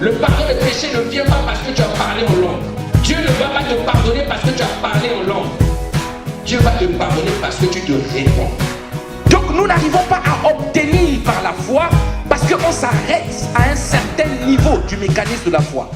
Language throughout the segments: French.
Le pardon des péchés ne vient pas parce que tu as parlé en langue. Dieu ne va pas te pardonner parce que tu as parlé en langue. Dieu va te pardonner parce que tu te réponds. Donc nous n'arrivons pas à obtenir par la foi parce qu'on s'arrête à un certain niveau du mécanisme de la foi.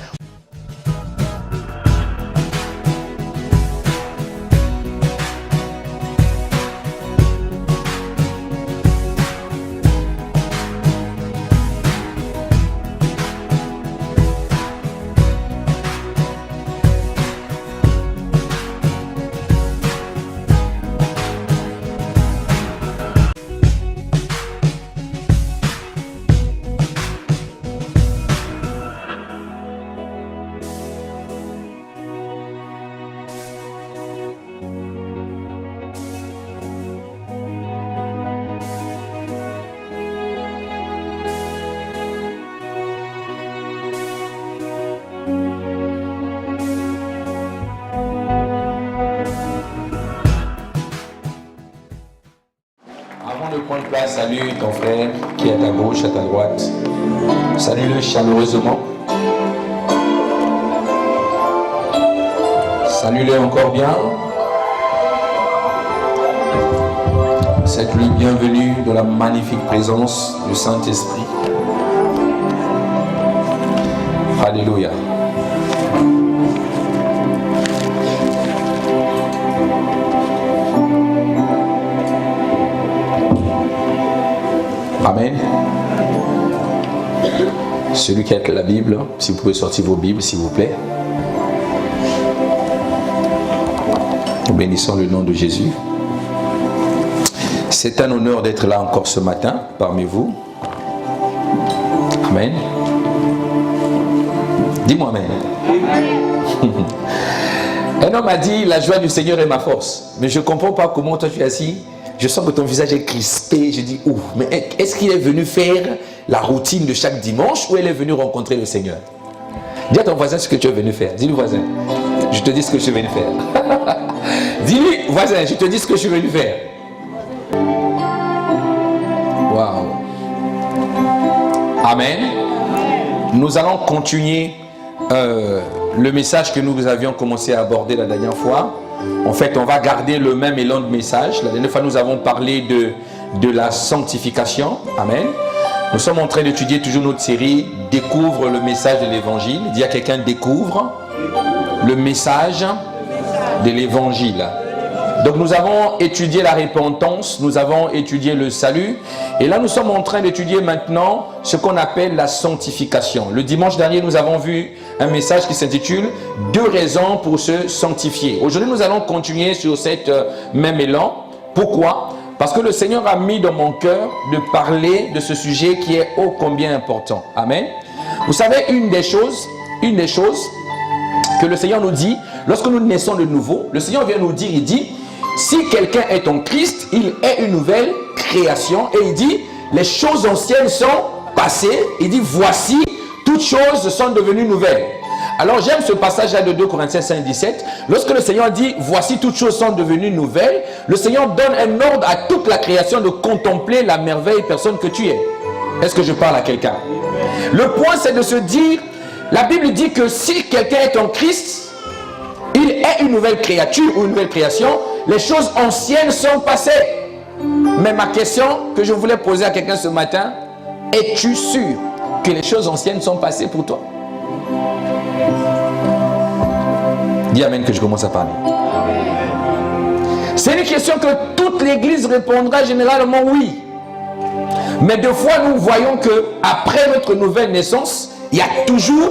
Salut ton frère qui est à ta gauche, à ta droite. Salue-le chaleureusement. Salue-le encore bien. C'est le bienvenu de la magnifique présence du Saint-Esprit. Alléluia. Amen. Celui qui a la Bible, si vous pouvez sortir vos Bibles, s'il vous plaît. Nous bénissons le nom de Jésus. C'est un honneur d'être là encore ce matin parmi vous. Amen. Dis-moi Amen. Un homme a dit, la joie du Seigneur est ma force. Mais je ne comprends pas comment toi tu es assis. Je sens que ton visage est crispé. Je dis, ouf, mais est-ce qu'il est venu faire la routine de chaque dimanche ou elle est venue rencontrer le Seigneur? Dis à ton voisin ce que tu es venu faire. Dis-lui voisin, je te dis ce que je suis venu faire. Dis-lui voisin, je te dis ce que je suis venu faire. Waouh. Amen. Nous allons continuer le message que nous avions commencé à aborder la dernière fois. En fait, on va garder le même élan de message. La dernière fois, nous avons parlé de la sanctification. Amen. Nous sommes en train d'étudier toujours notre série « Découvre le message de l'évangile ». Dis à quelqu'un « Découvre le message de l'évangile ». Donc, nous avons étudié la repentance, nous avons étudié le salut. Et là, nous sommes en train d'étudier maintenant ce qu'on appelle la sanctification. Le dimanche dernier, nous avons vu un message qui s'intitule « 2 raisons pour se sanctifier ». Aujourd'hui, nous allons continuer sur cette même élan. Pourquoi? Parce que le Seigneur a mis dans mon cœur de parler de ce sujet qui est ô combien important. Amen. Vous savez, une des choses que le Seigneur nous dit, lorsque nous naissons de nouveau, le Seigneur vient nous dire, il dit, si quelqu'un est en Christ, il est une nouvelle création. Et il dit, les choses anciennes sont passées. Il dit, voici, toutes choses sont devenues nouvelles. Alors j'aime ce passage-là de 2 Corinthiens 5, 17. Lorsque le Seigneur dit, voici toutes choses sont devenues nouvelles, le Seigneur donne un ordre à toute la création de contempler la merveille personne que tu es. Est-ce que je parle à quelqu'un? Le point, c'est de se dire, la Bible dit que si quelqu'un est en Christ, il est une nouvelle créature ou une nouvelle création. Les choses anciennes sont passées. Mais ma question que je voulais poser à quelqu'un ce matin, es-tu sûr que les choses anciennes sont passées pour toi? Dis amen que je commence à parler. C'est une question que toute l'église répondra généralement oui. Mais des fois nous voyons que après notre nouvelle naissance, il y a toujours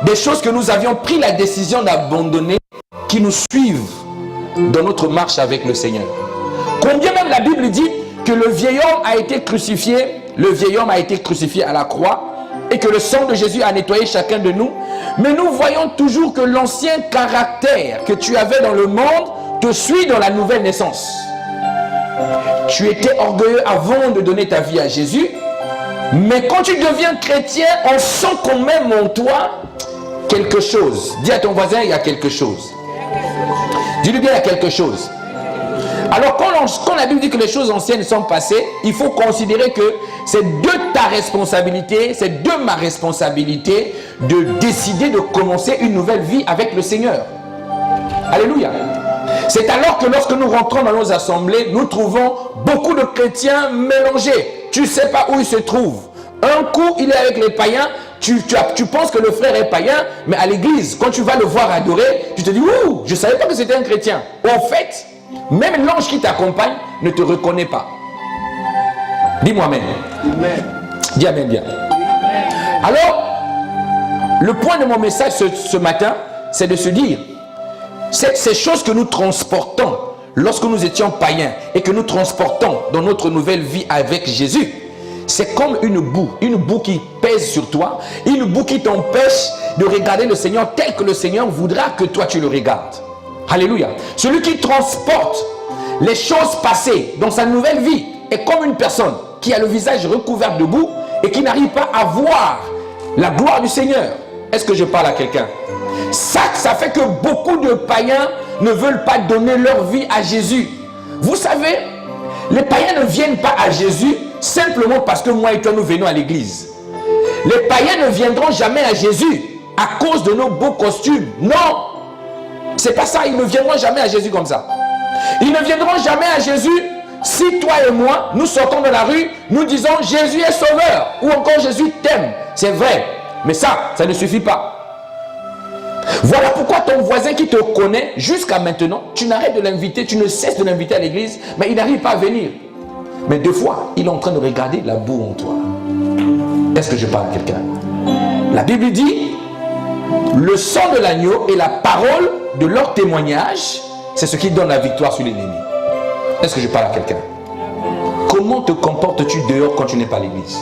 des choses que nous avions pris la décision d'abandonner qui nous suivent dans notre marche avec le Seigneur. Combien même la Bible dit que le vieil homme a été crucifié, à la croix et que le sang de Jésus a nettoyé chacun de nous. Mais nous voyons toujours que l'ancien caractère que tu avais dans le monde te suit dans la nouvelle naissance. Tu étais orgueilleux avant de donner ta vie à Jésus, mais quand tu deviens chrétien, on sent qu'on même en toi quelque chose. Dis à ton voisin, il y a quelque chose. Dis-lui bien, il y a quelque chose. Alors quand la Bible dit que les choses anciennes sont passées, il faut considérer que c'est de ta responsabilité, c'est de ma responsabilité de décider de commencer une nouvelle vie avec le Seigneur. Alléluia. C'est alors que lorsque nous rentrons dans nos assemblées, nous trouvons beaucoup de chrétiens mélangés. Tu ne sais pas où ils se trouvent. Un coup, il est avec les païens. Tu penses que le frère est païen, mais à l'église, quand tu vas le voir adorer, tu te dis, ouh, je ne savais pas que c'était un chrétien. Au fait, même l'ange qui t'accompagne ne te reconnaît pas. Dis-moi amen. Amen. Dis amen bien. Amen. Alors, le point de mon message ce matin, c'est de se dire, ces choses que nous transportons lorsque nous étions païens et que nous transportons dans notre nouvelle vie avec Jésus, c'est comme une boue qui pèse sur toi, une boue qui t'empêche de regarder le Seigneur tel que le Seigneur voudra que toi tu le regardes. Alléluia. Celui qui transporte les choses passées dans sa nouvelle vie est comme une personne qui a le visage recouvert de boue et qui n'arrive pas à voir la gloire du Seigneur. Est-ce que je parle à quelqu'un? Ça fait que beaucoup de païens ne veulent pas donner leur vie à Jésus. Vous savez, les païens ne viennent pas à Jésus simplement parce que moi et toi nous venons à l'église. Les païens ne viendront jamais à Jésus à cause de nos beaux costumes. Non, c'est pas ça. Ils ne viendront jamais à Jésus comme ça. Ils ne viendront jamais à Jésus si toi et moi nous sortons de la rue, nous disons Jésus est sauveur ou encore Jésus t'aime. C'est vrai, mais ça ne suffit pas. Voilà pourquoi ton voisin qui te connaît jusqu'à maintenant, tu n'arrêtes de l'inviter, tu ne cesses de l'inviter à l'église, mais il n'arrive pas à venir. Mais deux fois, il est en train de regarder la boue en toi. Est-ce que je parle à quelqu'un? La Bible dit, le sang de l'agneau et la parole de leur témoignage, c'est ce qui donne la victoire sur l'ennemi. Est-ce que je parle à quelqu'un? Comment te comportes-tu dehors quand tu n'es pas à l'église?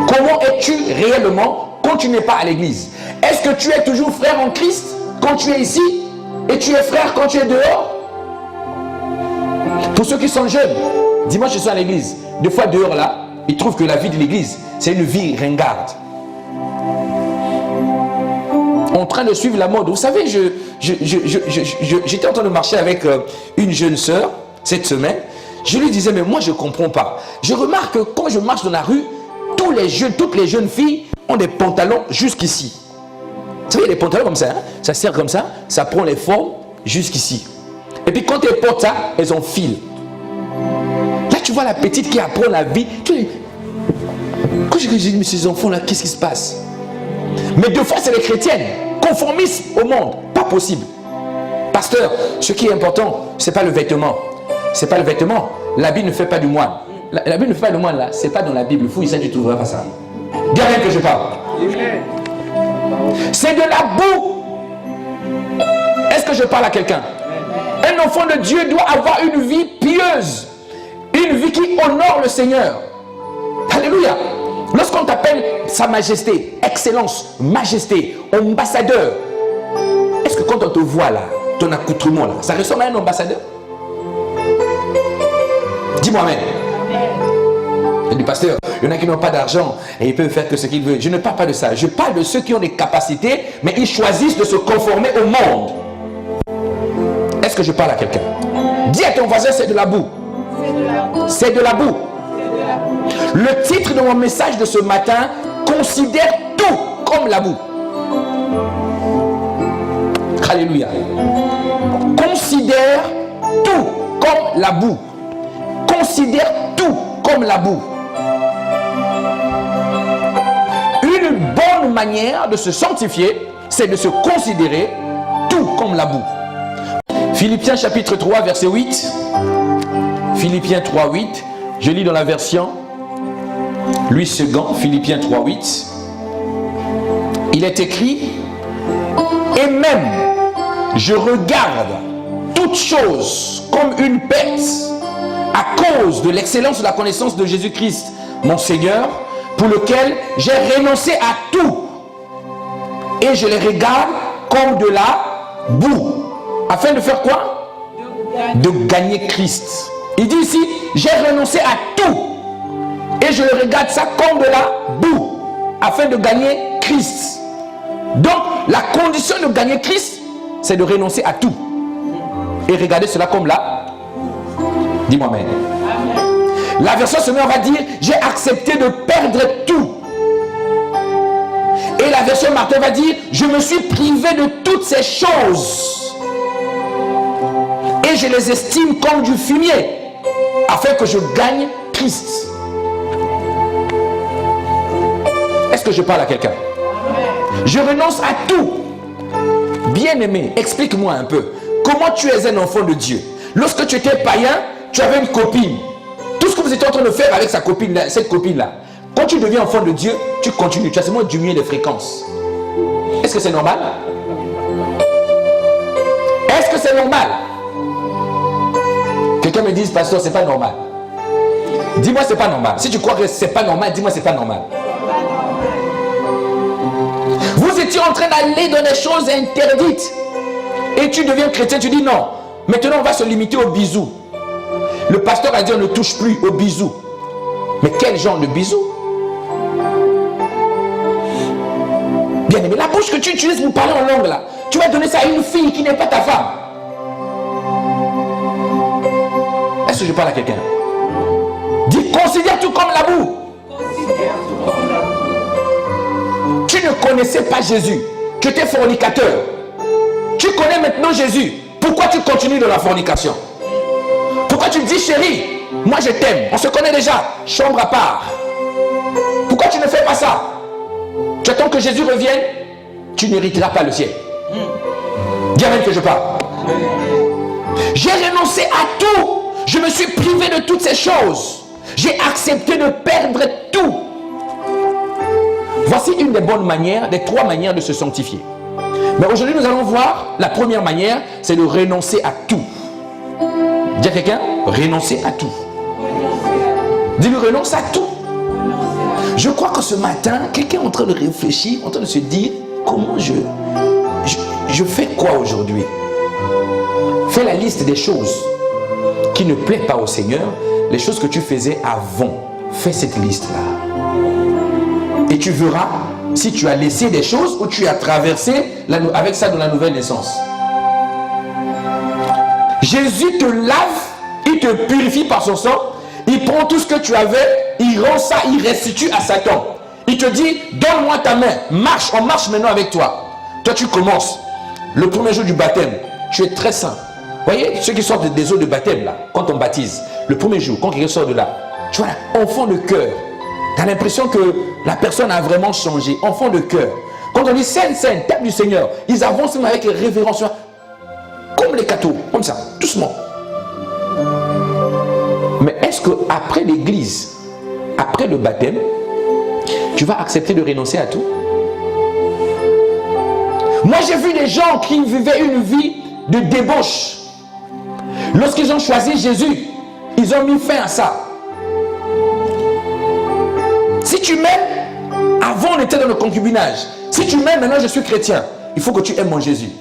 Comment es-tu réellement quand tu n'es pas à l'église? Est-ce que tu es toujours frère en Christ quand tu es ici et tu es frère quand tu es dehors? Pour ceux qui sont jeunes, dimanche je suis à l'église. Deux fois dehors là, ils trouvent que la vie de l'église, c'est une vie ringarde. En train de suivre la mode. Vous savez, j'étais en train de marcher avec une jeune sœur cette semaine. Je lui disais, mais moi je ne comprends pas. Je remarque que quand je marche dans la rue, toutes les jeunes filles ont des pantalons jusqu'ici. Vous savez, les pantalons comme ça, hein? Ça serre comme ça, ça prend les formes jusqu'ici. Et puis quand elles portent ça, elles ont fil. Là, tu vois la petite qui apprend la vie. Quand je dis, mais ces enfants-là, qu'est-ce qui se passe? Mais deux fois, c'est les chrétiennes, conformistes au monde. Pas possible. Pasteur, ce qui est important, ce n'est pas le vêtement. Ce n'est pas le vêtement. La Bible ne fait pas du moine. La Bible ne fait pas le moine là. Ce n'est pas dans la Bible. Fouille ça, tu ne trouveras pas ça. Bien que je parle. C'est de la boue. Est-ce que je parle à quelqu'un? Un enfant de Dieu doit avoir une vie pieuse. Une vie qui honore le Seigneur. Alléluia. Lorsqu'on t'appelle Sa Majesté, Excellence, Majesté, Ambassadeur, est-ce que quand on te voit là, ton accoutrement là, ça ressemble à un ambassadeur? Dis-moi amen. Il dit, pasteur, il y en a qui n'ont pas d'argent et ils peuvent faire que ce qu'ils veulent. Je ne parle pas de ça. Je parle de ceux qui ont des capacités, mais ils choisissent de se conformer au monde. Est-ce que je parle à quelqu'un? Dis à ton voisin, c'est de la boue. C'est de la boue. Le titre de mon message de ce matin, considère tout comme la boue. Alléluia. Considère tout comme la boue. Considère tout comme la boue. Une bonne manière de se sanctifier, c'est de se considérer tout comme la boue. Philippiens chapitre 3, verset 8. Philippiens 3, 8. Je lis dans la version Louis II, Philippiens 3, 8. Il est écrit, et même je regarde toutes choses comme une perte à cause de l'excellence de la connaissance de Jésus-Christ, mon Seigneur, pour lequel j'ai renoncé à tout. Et je les regarde comme de la boue. Afin de faire quoi? De gagner Christ. Il dit ici, j'ai renoncé à tout. Et je le regarde ça comme de la boue. Afin de gagner Christ. Donc, la condition de gagner Christ, c'est de renoncer à tout. Et regarder cela comme là. Dis-moi amen. La version semaine, on va dire, j'ai accepté de perdre tout. Et la version Martin va dire, je me suis privé de toutes ces choses et je les estime comme du fumier afin que je gagne Christ. Est-ce que je parle à quelqu'un? Je renonce à tout. Bien-aimé, explique-moi un peu. Comment tu es un enfant de Dieu? Lorsque tu étais païen, tu avais une copine. Tout ce que vous étiez en train de faire avec sa copine, cette copine-là, quand tu deviens enfant de Dieu, tu continues. Tu as seulement diminué les fréquences. Est-ce que c'est normal? Est-ce que c'est normal? Quelqu'un me dise, pasteur, c'est pas normal. Dis-moi, c'est pas normal. Si tu crois que c'est pas normal, dis-moi, c'est pas normal. Vous étiez en train d'aller dans des choses interdites. Et tu deviens chrétien, tu dis non. Maintenant, on va se limiter aux bisous. Le pasteur a dit, on ne touche plus aux bisous. Mais quel genre de bisous? Bien aimé, la bouche que tu utilises pour parler en langue là, tu vas donner ça à une fille qui n'est pas ta femme. Est-ce que je parle à quelqu'un? Dis, considère tout comme la boue. Tu ne connaissais pas Jésus. Tu étais fornicateur. Tu connais maintenant Jésus. Pourquoi tu continues dans la fornication? Pourquoi tu me dis, chérie, moi je t'aime, on se connaît déjà, chambre à part. Pourquoi tu ne fais pas ça? Tu attends que Jésus revienne, tu n'hériteras pas le ciel. Dis amen que je parle. J'ai renoncé à tout. Je me suis privé de toutes ces choses. J'ai accepté de perdre tout. Voici une des bonnes manières, des 3 manières de se sanctifier. Mais aujourd'hui, nous allons voir, la première manière, c'est de renoncer à tout. Dis à quelqu'un, renoncer à tout. Dis-lui, renonce à tout. Je crois que ce matin, quelqu'un est en train de réfléchir, en train de se dire, comment je fais quoi aujourd'hui? Fais la liste des choses qui ne plaisent pas au Seigneur, les choses que tu faisais avant. Fais cette liste-là. Et tu verras si tu as laissé des choses ou tu as traversé avec ça dans la nouvelle naissance. Jésus te lave, il te purifie par son sang, il prend tout ce que tu avais, il rend ça, il restitue à Satan. Il te dit, donne-moi ta main, marche, on marche maintenant avec toi. Toi tu commences, le premier jour du baptême, tu es très saint. Vous voyez, ceux qui sortent des eaux de baptême là, quand on baptise, le premier jour, quand quelqu'un sort de là, tu vois, enfant de cœur, tu as l'impression que la personne a vraiment changé, enfant de cœur. Quand on dit Sainte, Sainte, table du Seigneur, ils avancent même avec révérence, comme les cathos, comme ça, doucement. Mais est-ce qu'après l'église, après le baptême, tu vas accepter de renoncer à tout? Moi, j'ai vu des gens qui vivaient une vie de débauche. Lorsqu'ils ont choisi Jésus, ils ont mis fin à ça. Si tu m'aimes, avant on était dans le concubinage. Si tu m'aimes, maintenant je suis chrétien. Il faut que tu aimes mon Jésus.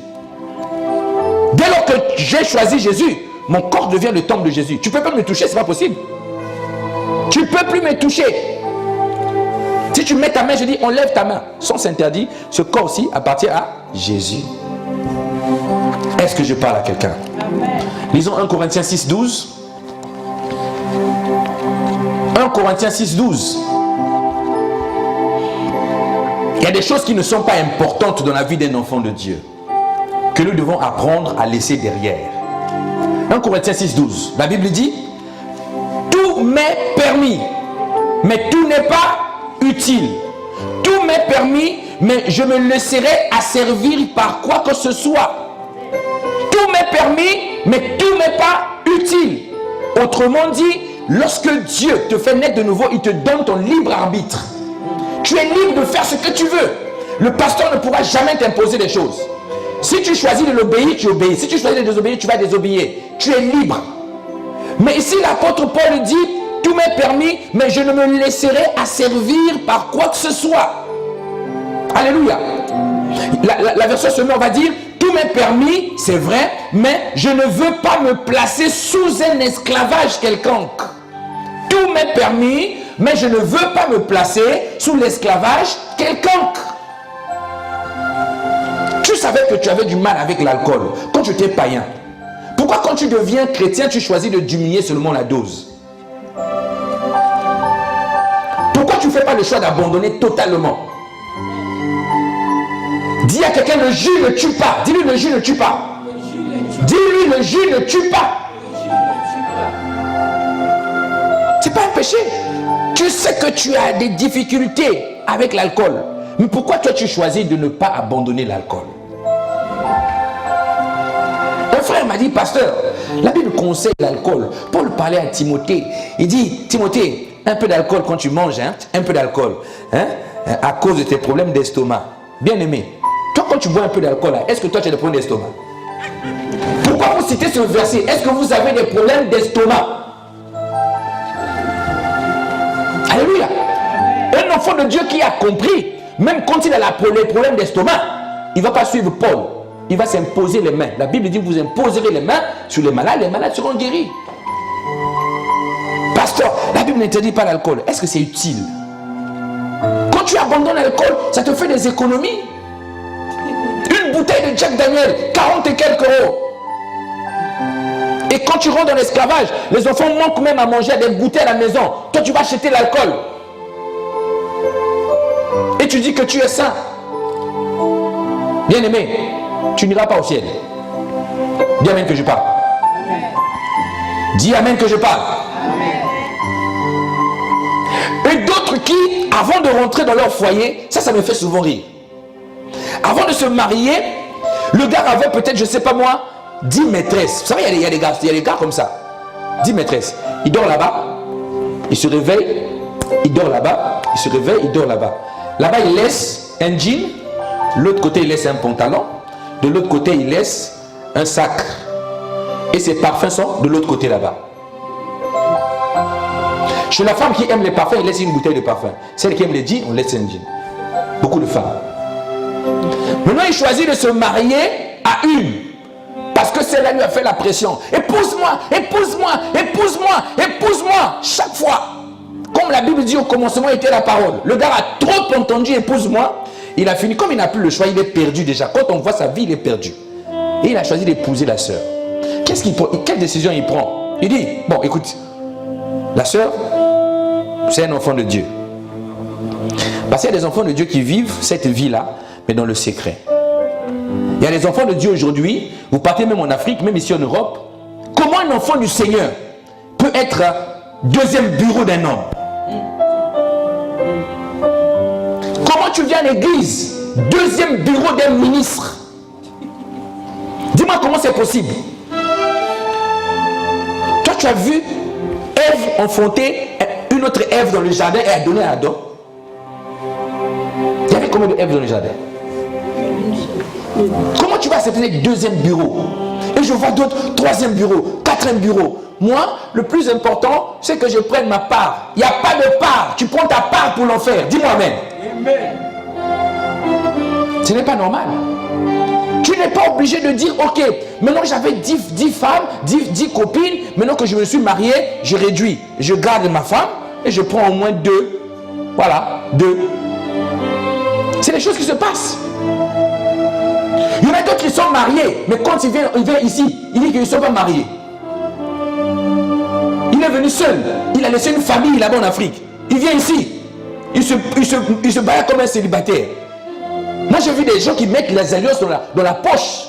Dès lors que j'ai choisi Jésus, mon corps devient le temple de Jésus. Tu ne peux pas me toucher, c'est pas possible. Tu ne peux plus me toucher. Si tu mets ta main, je dis, enlève ta main. Sans interdit, ce corps-ci appartient à Jésus. Est-ce que je parle à quelqu'un? Lisons 1 Corinthiens 6, 12. 1 Corinthiens 6, 12. Il y a des choses qui ne sont pas importantes dans la vie d'un enfant de Dieu, que nous devons apprendre à laisser derrière. 1 Corinthiens 6, 12. La Bible dit, tout m'est permis, mais tout n'est pas utile. Tout m'est permis, mais je me laisserai asservir par quoi que ce soit. Tout m'est permis, mais tout n'est pas utile. Autrement dit, lorsque Dieu te fait naître de nouveau, il te donne ton libre arbitre. Tu es libre de faire ce que tu veux. Le pasteur ne pourra jamais t'imposer des choses. Si tu choisis de l'obéir, tu obéis. Si tu choisis de désobéir, tu vas désobéir. Tu es libre. Mais ici, l'apôtre Paul dit, tout m'est permis, mais je ne me laisserai asservir par quoi que ce soit. Alléluia. La version seulement va dire, tout m'est permis, c'est vrai, mais je ne veux pas me placer sous un esclavage quelconque. Tout m'est permis, mais je ne veux pas me placer sous l'esclavage quelconque. Tu savais que tu avais du mal avec l'alcool quand tu étais païen. Pourquoi quand tu deviens chrétien, tu choisis de diminuer seulement la dose? Pourquoi tu ne fais pas le choix d'abandonner totalement? Dis à quelqu'un, le jus ne tue pas. Dis-lui, le jus ne tue pas. Dis-lui, le jus ne tue pas. C'est pas un péché. Tu sais que tu as des difficultés avec l'alcool. Mais pourquoi toi tu choisis de ne pas abandonner l'alcool? Un frère m'a dit, pasteur, la Bible conseille l'alcool. Paul parlait à Timothée. Il dit, Timothée, un peu d'alcool quand tu manges, hein, un peu d'alcool, hein, à cause de tes problèmes d'estomac. Bien aimé, toi quand tu bois un peu d'alcool, est-ce que toi tu as des problèmes d'estomac? Pourquoi vous citez ce verset? Est-ce que vous avez des problèmes d'estomac? Alléluia. Un enfant de Dieu qui a compris, même quand il a les problèmes d'estomac, il ne va pas suivre Paul. Il va s'imposer les mains. La Bible dit, vous imposerez les mains sur les malades seront guéris. Pasteur, la Bible n'interdit pas l'alcool. Est-ce que c'est utile? Quand tu abandonnes l'alcool, ça te fait des économies. Une bouteille de Jack Daniel, 40 et quelques euros. Et quand tu rentres dans l'esclavage, les enfants manquent même à manger, à des goûters à la maison. Toi, tu vas acheter l'alcool. Et tu dis que tu es saint. Bien aimé, tu n'iras pas au ciel. Dis amen que je parle. Dis amen que je parle. Et d'autres qui, avant de rentrer dans leur foyer, ça me fait souvent rire. Avant de se marier, le gars avait peut-être, je ne sais pas moi, 10 maîtresses. Vous savez, il y a des gars comme ça. 10 maîtresses. Il dort là-bas, il se réveille, il dort là-bas, il se réveille, il dort là-bas. Là-bas, il laisse un jean, l'autre côté, il laisse un pantalon, de l'autre côté, il laisse un sac. Et ses parfums sont de l'autre côté là-bas. Chez la femme qui aime les parfums, il laisse une bouteille de parfum. Celle qui aime les jeans, on laisse un jean. Beaucoup de femmes. Maintenant, il choisit de se marier à une. Parce que celle-là lui a fait la pression. Épouse-moi, épouse-moi, épouse-moi, épouse-moi. Chaque fois. Comme la Bible dit au commencement était la parole. Le gars a trop entendu épouse-moi. Il a fini. Comme il n'a plus le choix, il est perdu déjà. Quand on voit sa vie, il est perdu. Et il a choisi d'épouser la sœur. Quelle décision il prend? Il dit, bon écoute, la sœur, c'est un enfant de Dieu. Parce qu'il y a des enfants de Dieu qui vivent cette vie-là, mais dans le secret. Il y a des enfants de Dieu aujourd'hui, vous partez même en Afrique, même ici en Europe. Comment un enfant du Seigneur peut être deuxième bureau d'un homme? Comment tu viens à l'église, deuxième bureau d'un ministre? Dis-moi comment c'est possible. Toi tu as vu Ève enfanter une autre Ève dans le jardin et a donné à Adam. Il y avait combien de Ève dans le jardin? Comment tu vas accepter deuxième bureau? Et je vois d'autres, troisième bureau, quatrième bureau. Moi, le plus important, c'est que je prenne ma part. Il n'y a pas de part. Tu prends ta part pour l'enfer. Dis-moi amen. Ce n'est pas normal. Tu n'es pas obligé de dire, ok, maintenant j'avais 10 femmes, 10 copines, maintenant que je me suis marié, je réduis. Je garde ma femme et je prends au moins 2. Voilà, 2. C'est les choses qui se passent. Il y en a d'autres qui sont mariés, mais quand il vient ici, il dit qu'ils ne sont pas mariés. Il est venu seul, il a laissé une famille là-bas en Afrique. Il vient ici, il se bat comme un célibataire. Moi j'ai vu des gens qui mettent les alliances dans la poche,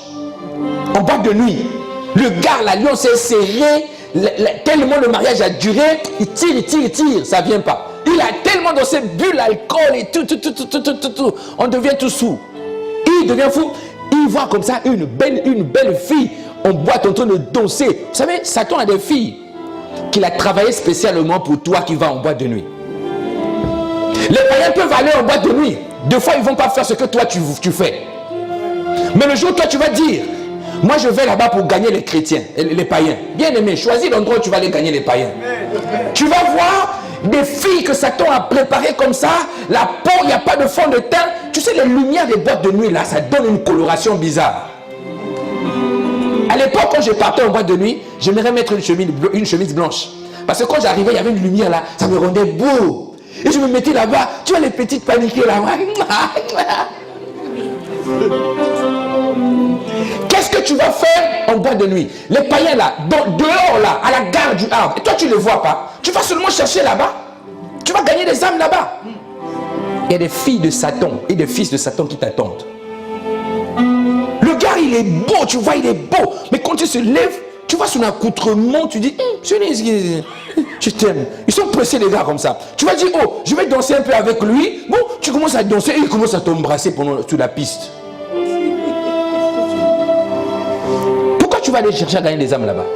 en boîte de nuit. Le gars, l'alliance est serrée, tellement le mariage a duré, il tire, ça ne vient pas. Il a tellement dans cette bulle l'alcool et tout. On devient tout sous. Il devient fou. Il voit comme ça une belle fille en boîte en train de danser. Vous savez, Satan a des filles qu'il a travaillé spécialement pour toi qui vas en boîte de nuit. Les païens peuvent aller en boîte de nuit. Des fois, ils ne vont pas faire ce que toi tu fais. Mais le jour où toi tu vas dire, moi je vais là-bas pour gagner les chrétiens, les païens. Bien aimé, choisis l'endroit où tu vas aller gagner les païens. Tu vas voir des filles que Satan a préparées comme ça, la peau, il n'y a pas de fond de teint. Tu sais, les lumières des boîtes de nuit là, ça donne une coloration bizarre. À l'époque, quand je partais en boîte de nuit, j'aimerais mettre une chemise blanche. Parce que quand j'arrivais, il y avait une lumière là, ça me rendait beau. Et je me mettais là-bas, tu vois les petites paniquées là-bas. Qu'est-ce que tu vas faire en boîte de nuit? Les païens là, dehors là, à la gare du Havre. Et toi tu ne les vois pas. Tu vas seulement chercher là-bas. Tu vas gagner des âmes là-bas. Il y a des filles de Satan et des fils de Satan qui t'attendent. est beau, tu vois, il est beau. Mais quand tu se lèves, tu vois son accoutrement, tu dis, je t'aime. Ils sont pressés les gars comme ça. Tu vas dire, oh, je vais danser un peu avec lui. Bon, tu commences à danser et il commence à t'embrasser sur la piste. Pourquoi tu vas aller chercher à gagner des âmes là-bas?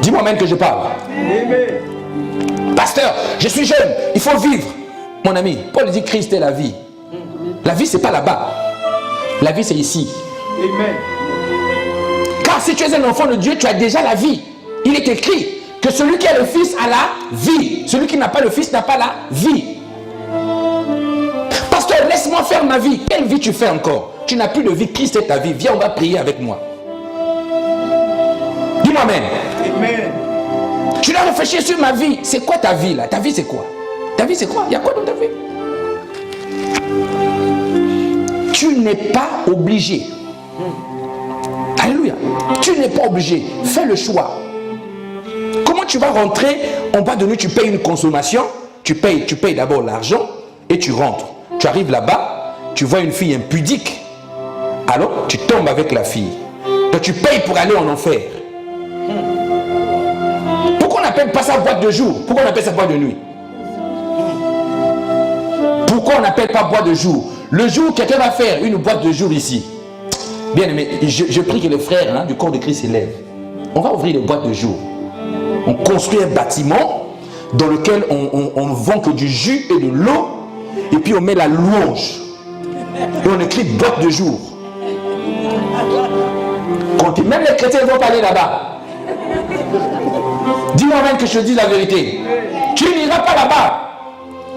Dis-moi même que je parle. Pasteur, je suis jeune, il faut vivre. Mon ami, Paul dit Christ est la vie. La vie, c'est pas là-bas. La vie, c'est ici. Amen. Car si tu es un enfant de Dieu, tu as déjà la vie. Il est écrit que celui qui a le Fils a la vie. Celui qui n'a pas le Fils n'a pas la vie. Pasteur, laisse-moi faire ma vie. Quelle vie tu fais encore? Tu n'as plus de vie, Christ est ta vie. Viens, on va prier avec moi. Dis-moi amen. Amen. Tu dois réfléchir sur ma vie. C'est quoi ta vie là? Ta vie c'est quoi? Ta vie c'est quoi? Il y a quoi dans ta vie? Tu n'es pas obligé. Alléluia. Tu n'es pas obligé. Fais le choix. Comment tu vas rentrer en bas de nuit? Tu payes une consommation. Tu payes d'abord l'argent et tu rentres. Tu arrives là-bas, tu vois une fille impudique. Alors tu tombes avec la fille. Donc tu payes pour aller en enfer. Pourquoi on n'appelle pas ça boîte de jour? Pourquoi on appelle ça boîte de nuit? Pourquoi on n'appelle pas boîte de jour? Le jour, quelqu'un va faire une boîte de jour ici. Bien aimé, je prie que les frères du corps de Christ s'élèvent. On va ouvrir une boîte de jour. On construit un bâtiment dans lequel on vend que du jus et de l'eau. Et puis on met la louange. Et on écrit boîte de jour. Même les chrétiens vont aller là-bas. Dis-moi même que je te dis la vérité. Tu n'iras pas là-bas.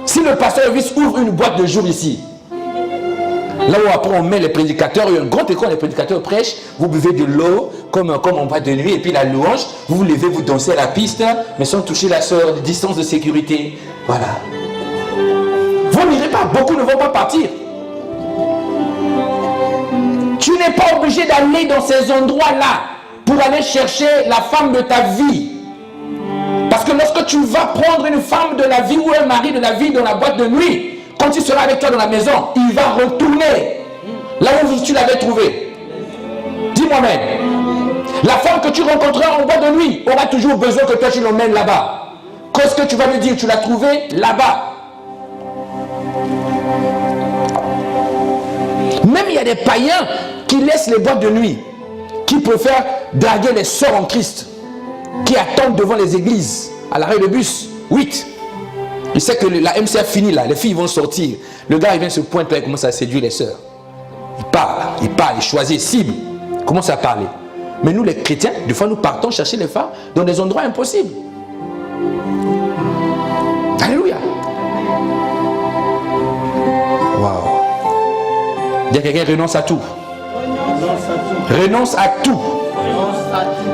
Si le pasteur Elvis ouvre une boîte de jour ici, là où après on met les prédicateurs, il y a un grand écran, les prédicateurs prêchent, vous buvez de l'eau comme en boîte de nuit, et puis la louange, vous vous levez, vous dansez à la piste, mais sans toucher la distance de sécurité. Voilà. Vous n'irez pas, beaucoup ne vont pas partir. Tu n'es pas obligé d'aller dans ces endroits-là pour aller chercher la femme de ta vie. Parce que lorsque tu vas prendre une femme de la vie ou un mari de la vie dans la boîte de nuit, quand il sera avec toi dans la maison, il va retourner là où tu l'avais trouvé. Dis-moi même. La femme que tu rencontreras en boîte de nuit aura toujours besoin que toi tu l'emmènes là-bas. Qu'est-ce que tu vas me dire? Tu l'as trouvé là-bas. Même il y a des païens qui laissent les boîtes de nuit, qui préfèrent draguer les sœurs en Christ, qui attendent devant les églises, à l'arrêt de bus, 8. Il sait que la MCA finit là, les filles vont sortir. Le gars il vient se pointer là, il commence à séduire les sœurs. Il parle, il choisit, cible, il commence à parler. Mais nous les chrétiens, des fois nous partons chercher les femmes dans des endroits impossibles. Alléluia. Waouh. Il y a quelqu'un qui renonce à tout. Renonce à tout.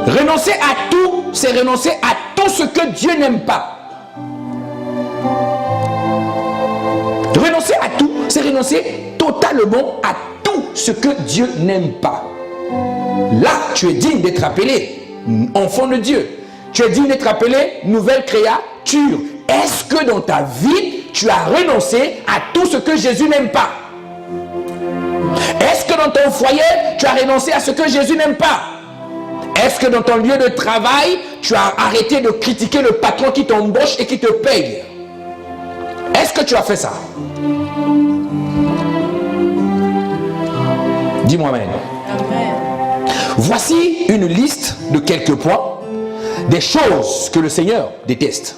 Renoncer à tout, c'est renoncer à tout ce que Dieu n'aime pas. Renoncer à tout, c'est renoncer totalement à tout ce que Dieu n'aime pas. Là, tu es digne d'être appelé enfant de Dieu. Tu es digne d'être appelé nouvelle créature. Est-ce que dans ta vie, tu as renoncé à tout ce que Jésus n'aime pas? Est-ce que dans ton foyer, tu as renoncé à ce que Jésus n'aime pas? Est-ce que dans ton lieu de travail, tu as arrêté de critiquer le patron qui t'embauche et qui te paye? Est-ce que tu as fait ça? Dis-moi amen. Voici une liste de quelques points, des choses que le Seigneur déteste.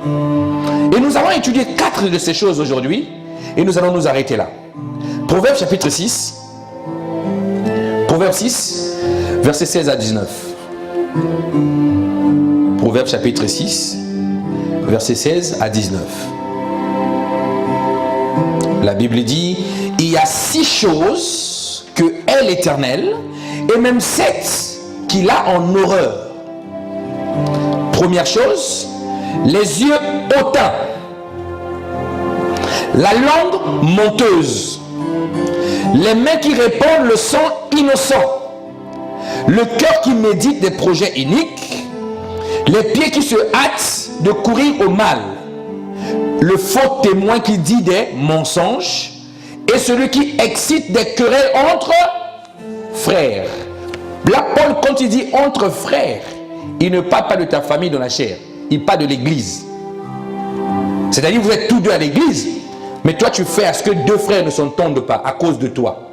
Et nous allons étudier 4 de ces choses aujourd'hui et nous allons nous arrêter là. Proverbe chapitre 6. Proverbe 6, versets 16 à 19. Proverbe chapitre 6, versets 16 à 19. La Bible dit, il y a 6 choses que est l'Éternel, et même 7 qu'il a en horreur. Première chose, les yeux hautains, la langue menteuse, les mains qui répandent le sang innocent, le cœur qui médite des projets iniques, les pieds qui se hâtent de courir au mal, le faux témoin qui dit des mensonges et celui qui excite des querelles entre frères. Là, Paul, quand il dit entre frères, il ne parle pas de ta famille dans la chair, il parle de l'église. C'est-à-dire que vous êtes tous deux à l'église, mais toi tu fais à ce que deux frères ne s'entendent pas à cause de toi.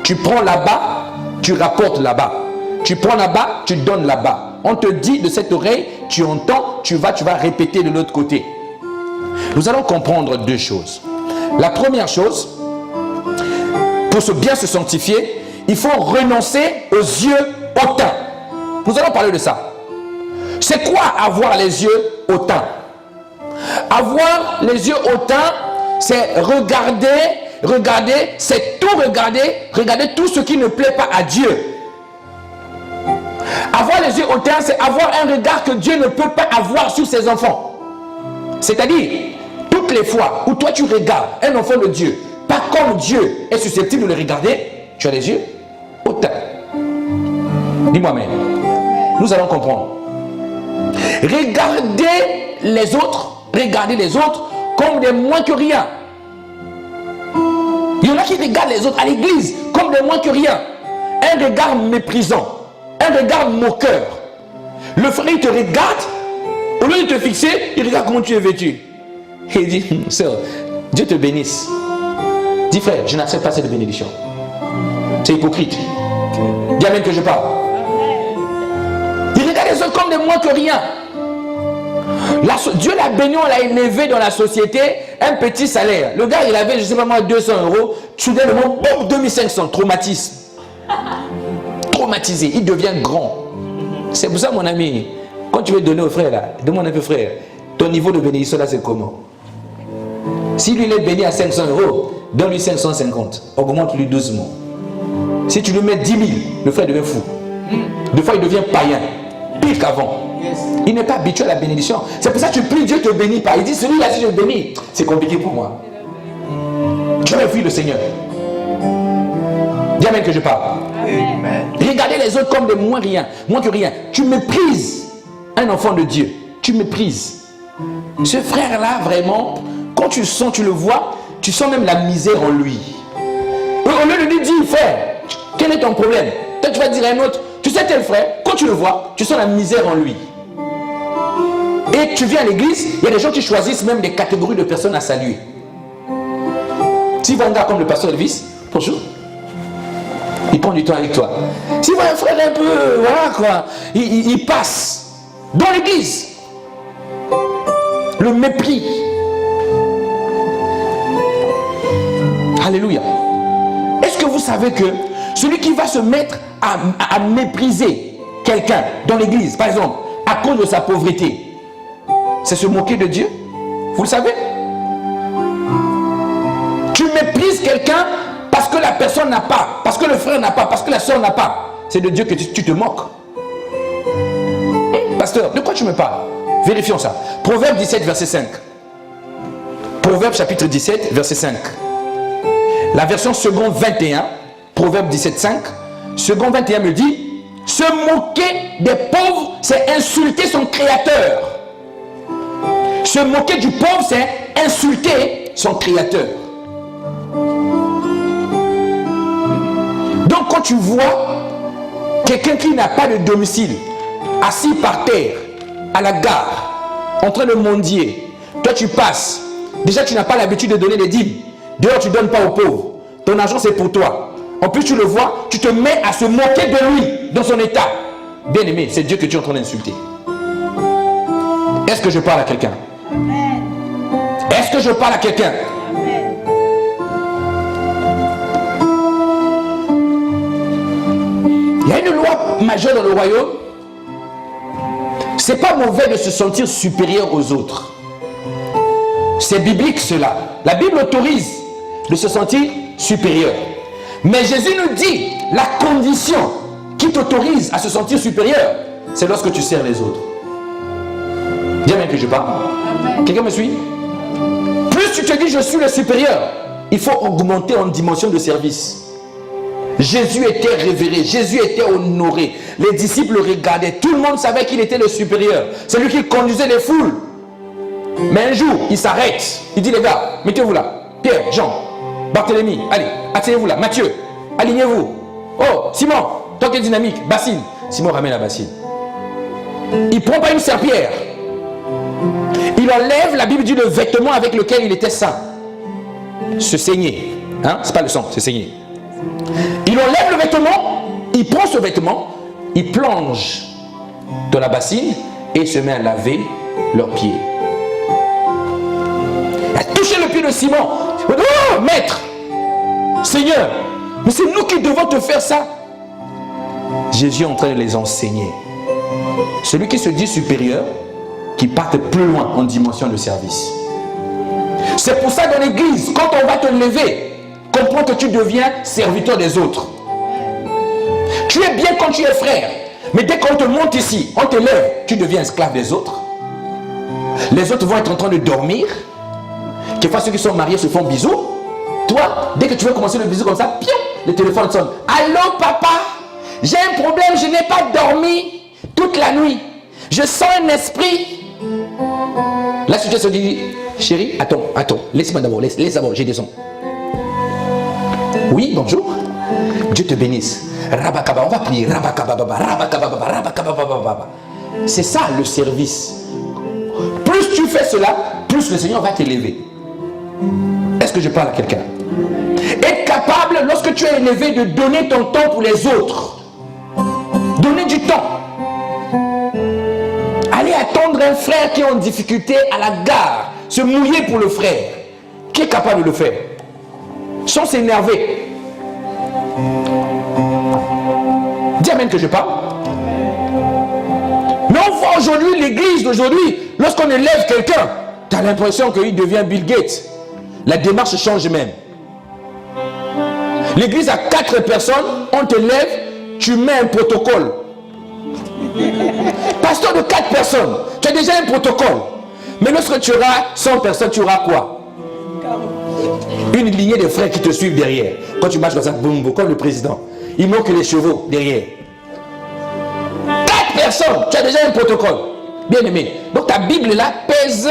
Tu prends là-bas, tu rapportes là-bas. Tu prends là-bas, tu donnes là-bas. On te dit de cette oreille, tu entends, tu vas répéter de l'autre côté. Nous allons comprendre deux choses. La première chose, pour bien se sanctifier, il faut renoncer aux yeux hautains. Nous allons parler de ça. C'est quoi avoir les yeux hautains? Avoir les yeux hautains, c'est regarder, c'est tout regarder tout ce qui ne plaît pas à Dieu. Avoir les yeux hautains, c'est avoir un regard que Dieu ne peut pas avoir sur ses enfants. C'est-à-dire, toutes les fois où toi tu regardes un enfant de Dieu, pas comme Dieu est susceptible de le regarder, tu as les yeux hautains. Dis-moi amen. Nous allons comprendre. Regardez les autres comme des moins que rien. Il y en a qui regardent les autres à l'église comme des moins que rien. Un regard méprisant, un regard moqueur. Le frère il te regarde, au lieu de te fixer, il regarde comment tu es vêtu. Et il dit, sœur, Dieu te bénisse. Dis frère, je n'accepte pas cette bénédiction. C'est hypocrite. Dis amen que je parle. Il regarde les autres comme des moins que rien. Dieu l'a béni, on l'a élevé dans la société, un petit salaire. Le gars, il avait, je ne sais pas moi, 200 €. Soudainement, boum, 2500, traumatisme. Traumatisé, il devient grand. C'est pour ça, mon ami, quand tu veux donner au frère, là, demande un peu, frère, ton niveau de bénédiction, là, c'est comment? Si lui, il est béni à 500 €, donne-lui 550. Augmente-lui doucement. Si tu lui mets 10 000, le frère devient fou. Des fois, il devient païen. Pire qu'avant. Il n'est pas habitué à la bénédiction. C'est pour ça que tu pries, Dieu te bénit pas. Il dit, celui-là, si je le bénis, c'est compliqué pour moi. Tu vas fuir le Seigneur. Dis amen que je parle. Amen. Regardez les autres comme des moins que rien. Tu méprises un enfant de Dieu. Tu méprises. Ce frère-là, vraiment, quand tu le sens, tu le vois, tu sens même la misère en lui. Au lieu de lui dire, frère, quel est ton problème? Toi, tu vas dire à un autre, tu sais tel frère, quand tu le vois, tu sens la misère en lui. Et tu viens à l'église, il y a des gens qui choisissent même des catégories de personnes à saluer. Si vous voyez un gars comme le pasteur Elvis, bonjour, il prend du temps avec toi. Si vous voyez un frère un peu, voilà quoi, il passe dans l'église. Le mépris. Alléluia. Est-ce que vous savez que celui qui va se mettre à mépriser quelqu'un dans l'église, par exemple, à cause de sa pauvreté, c'est se moquer de Dieu? Vous le savez? Tu méprises quelqu'un parce que la personne n'a pas, parce que le frère n'a pas, parce que la soeur n'a pas. C'est de Dieu que tu te moques. Pasteur, de quoi tu me parles? Vérifions ça. Proverbe 17, verset 5. Proverbe chapitre 17, verset 5. La version second 21, Proverbe 17, 5. Second 21 me dit, se moquer des pauvres, c'est insulter son créateur. Se moquer du pauvre, c'est insulter son créateur. Donc quand tu vois quelqu'un qui n'a pas de domicile, assis par terre, à la gare, en train de mendier, toi tu passes, déjà tu n'as pas l'habitude de donner des dîmes, dehors tu ne donnes pas aux pauvres, ton argent c'est pour toi. En plus tu le vois, tu te mets à se moquer de lui, dans son état. Bien aimé, c'est Dieu que tu es en train d'insulter. Est-ce que je parle à quelqu'un? Est-ce que je parle à quelqu'un? Il y a une loi majeure dans le royaume. C'est pas mauvais de se sentir supérieur aux autres. C'est biblique cela. La Bible autorise de se sentir supérieur. Mais Jésus nous dit la condition qui t'autorise à se sentir supérieur, c'est lorsque tu sers les autres. Dis bien que je parle. Quelqu'un me suit? Plus tu te dis je suis le supérieur, il faut augmenter en dimension de service. Jésus était révéré, Jésus était honoré. Les disciples le regardaient, tout le monde savait qu'il était le supérieur. C'est lui qui conduisait les foules. Mais un jour, il s'arrête. Il dit les gars, mettez-vous là. Pierre, Jean, Barthélemy, allez, asseyez-vous là. Mathieu, alignez-vous. Oh, Simon, toi qui es dynamique. Bassine. Simon ramène la bassine. Il prend pas une serpillière. Il enlève, la Bible dit, le vêtement avec lequel il était saint. Se saigner. Hein? C'est pas le sang, c'est saigner. Il enlève le vêtement, il prend ce vêtement, il plonge dans la bassine et se met à laver leurs pieds. Il a touché le pied de Simon. Oh, maître, Seigneur, mais c'est nous qui devons te faire ça. Jésus est en train de les enseigner. Celui qui se dit supérieur, qui parte plus loin en dimension de service. C'est pour ça dans l'église, quand on va te lever, comprends que tu deviens serviteur des autres. Tu es bien quand tu es frère, mais dès qu'on te monte ici, on te lève, tu deviens esclave des autres. Les autres vont être en train de dormir. Quelquefois ceux qui sont mariés se font bisous. Toi, dès que tu veux commencer le bisou comme ça, piou, le téléphone sonne. Allô papa, j'ai un problème, je n'ai pas dormi toute la nuit. Je sens un esprit. Là, si tu se dis, chérie, attends, laisse-moi d'abord, laisse d'abord, j'ai des sons. Oui, bonjour. Dieu te bénisse. Rabakaba, on va prier. Rabakababa, rabakababa, rabakababa. C'est ça le service. Plus tu fais cela, plus le Seigneur va t'élever. Est-ce que je parle à quelqu'un? Être capable, lorsque tu es élevé, de donner ton temps pour les autres. Donner du temps. Aller attendre un frère qui est en difficulté à la gare. Se mouiller pour le frère. Qui est capable de le faire? Sans s'énerver. Dis amen que je parle. Mais on voit aujourd'hui, l'église d'aujourd'hui, lorsqu'on élève quelqu'un, tu as l'impression qu'il devient Bill Gates. La démarche change même. L'église a 4 personnes, on te lève, tu mets un protocole. Pasteur de 4 personnes, tu as déjà un protocole. Mais lorsque tu auras 100 personnes, tu auras quoi? Une lignée de frères qui te suivent derrière. Quand tu marches comme ça, boum, boum, comme le président. Il manque les chevaux derrière. 4 personnes, tu as déjà un protocole. Bien aimé. Donc ta Bible là pèse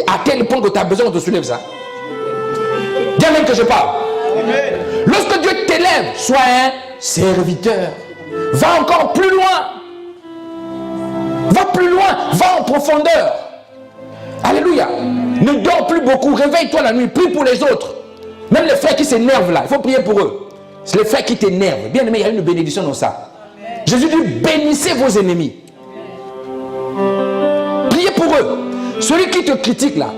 à tel point que tu as besoin qu'on te soulève ça. Bien même que je parle. Lorsque Dieu t'élève, sois un serviteur. Va encore plus loin. Va plus loin. Va en profondeur. Alléluia. Ne dors plus beaucoup. Réveille-toi la nuit. Prie pour les autres. Même les frères qui s'énervent là, il faut prier pour eux. C'est les frères qui t'énervent. Bien aimé, il y a une bénédiction dans ça. Jésus dit, bénissez vos ennemis. Priez pour eux. Celui qui te critique là,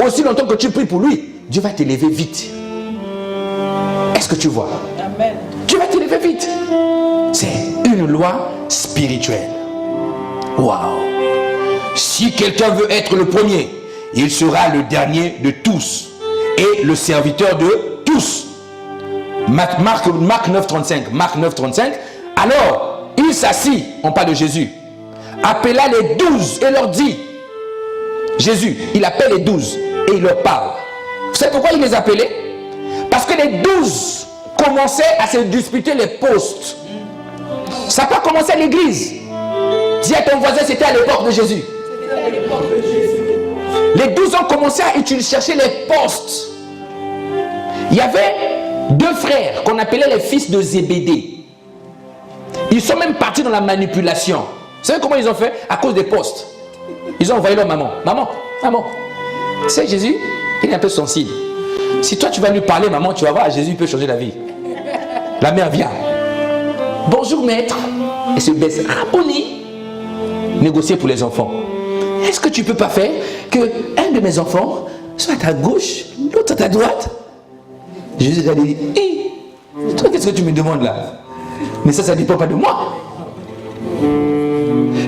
aussi longtemps que tu pries pour lui, Dieu va t'élever vite. Est-ce que tu vois? Amen. Dieu va t'élever vite. C'est une loi spirituelle. Waouh. Si quelqu'un veut être le premier, il sera le dernier de tous et le serviteur de tous. Marc 9,35. Marc 9,35. Alors, il s'assit, on parle de Jésus, appela les 12 et leur dit, Jésus, il appelle les 12 et il leur parle. Vous savez pourquoi il les appelait? Parce que les 12 commençaient à se disputer les postes. Ça n'a pas commencé à l'église. Dis à ton voisin, c'était à l'époque de Jésus. Les 12 ont commencé à chercher les postes. Il y avait 2 frères qu'on appelait les fils de Zébédée. Ils sont même partis dans la manipulation. Vous savez comment ils ont fait? À cause des postes. Ils ont envoyé leur maman. Maman, tu sais Jésus, il est un peu sensible. Si toi tu vas lui parler, maman, tu vas voir, Jésus peut changer la vie. La mère vient. Bonjour maître. Et se baisse. Rabboni. Négocier pour les enfants. Est-ce que tu peux pas faire que un de mes enfants soit à ta gauche, l'autre à ta droite? Jésus a dit, toi qu'est-ce que tu me demandes là? Mais ça ne dépend pas de moi.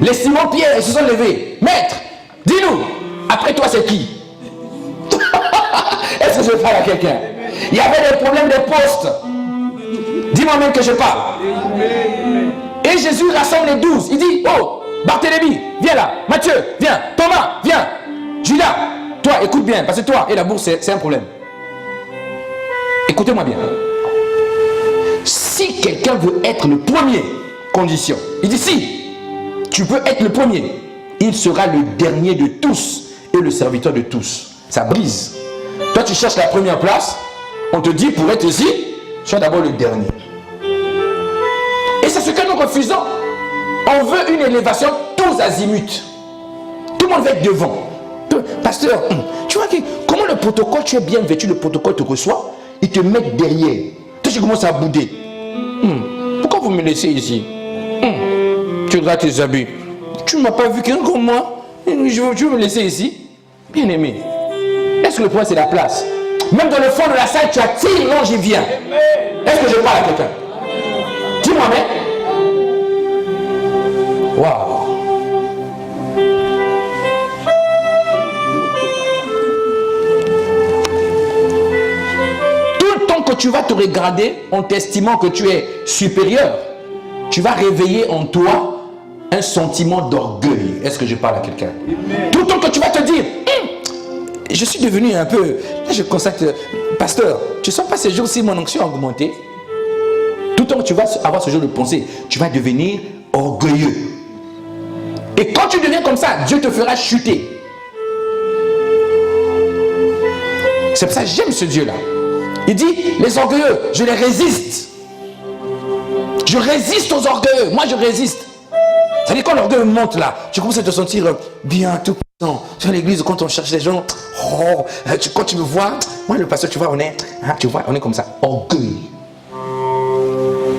Les Simon-Pierre se sont levés. Maître, dis-nous, après toi c'est qui? Est-ce que je parle à quelqu'un? Il y avait des problèmes de postes. Dis-moi même que je parle. Et Jésus rassemble les 12. Il dit, oh, Barthélemy, viens là. Matthieu, viens. Thomas, viens. Judas, toi, écoute bien, parce que toi et la bourse, c'est un problème. Écoutez-moi bien. Si quelqu'un veut être le premier, condition. Il dit, si tu veux être le premier, il sera le dernier de tous et le serviteur de tous. Ça brise. Toi, tu cherches la première place, On te dit, pour être ici, sois d'abord le dernier. Et c'est ce que nous refusons. On veut une élévation tous azimuts. Tout le monde va être devant. Pasteur, tu vois que, comment le protocole, tu es bien vêtu, le protocole te reçoit, ils te mettent derrière. Toi, tu commences à bouder. Pourquoi vous me laissez ici? Tu regardes tes habits. Tu ne m'as pas vu quelqu'un comme moi. Tu veux me laisser ici? Bien aimé. Est-ce que le point c'est la place? Même dans le fond de la salle, tu attires, non, j'y viens. Est-ce que je parle à quelqu'un? Dis-moi, mais. Waouh. Tout le temps que tu vas te regarder en t'estimant que tu es supérieur, tu vas réveiller en toi un sentiment d'orgueil. Est-ce que je parle à quelqu'un? Tout le temps que tu vas te dire, je suis devenu un peu... Là, je constate, pasteur, tu ne sens pas ces jours-ci mon onction a augmenté? Tout le temps que tu vas avoir ce genre de pensée, tu vas devenir orgueilleux. Et quand tu deviens comme ça, Dieu te fera chuter. C'est pour ça que j'aime ce Dieu-là. Il dit, les orgueilleux, je les résiste. Je résiste aux orgueilleux. Moi, je résiste. C'est-à-dire quand l'orgueil monte là, tu commences à te sentir bien, tout puissant. Tu vois l'église, quand on cherche les gens, quand tu me vois, moi le pasteur, tu vois, on est comme ça. Orgueil.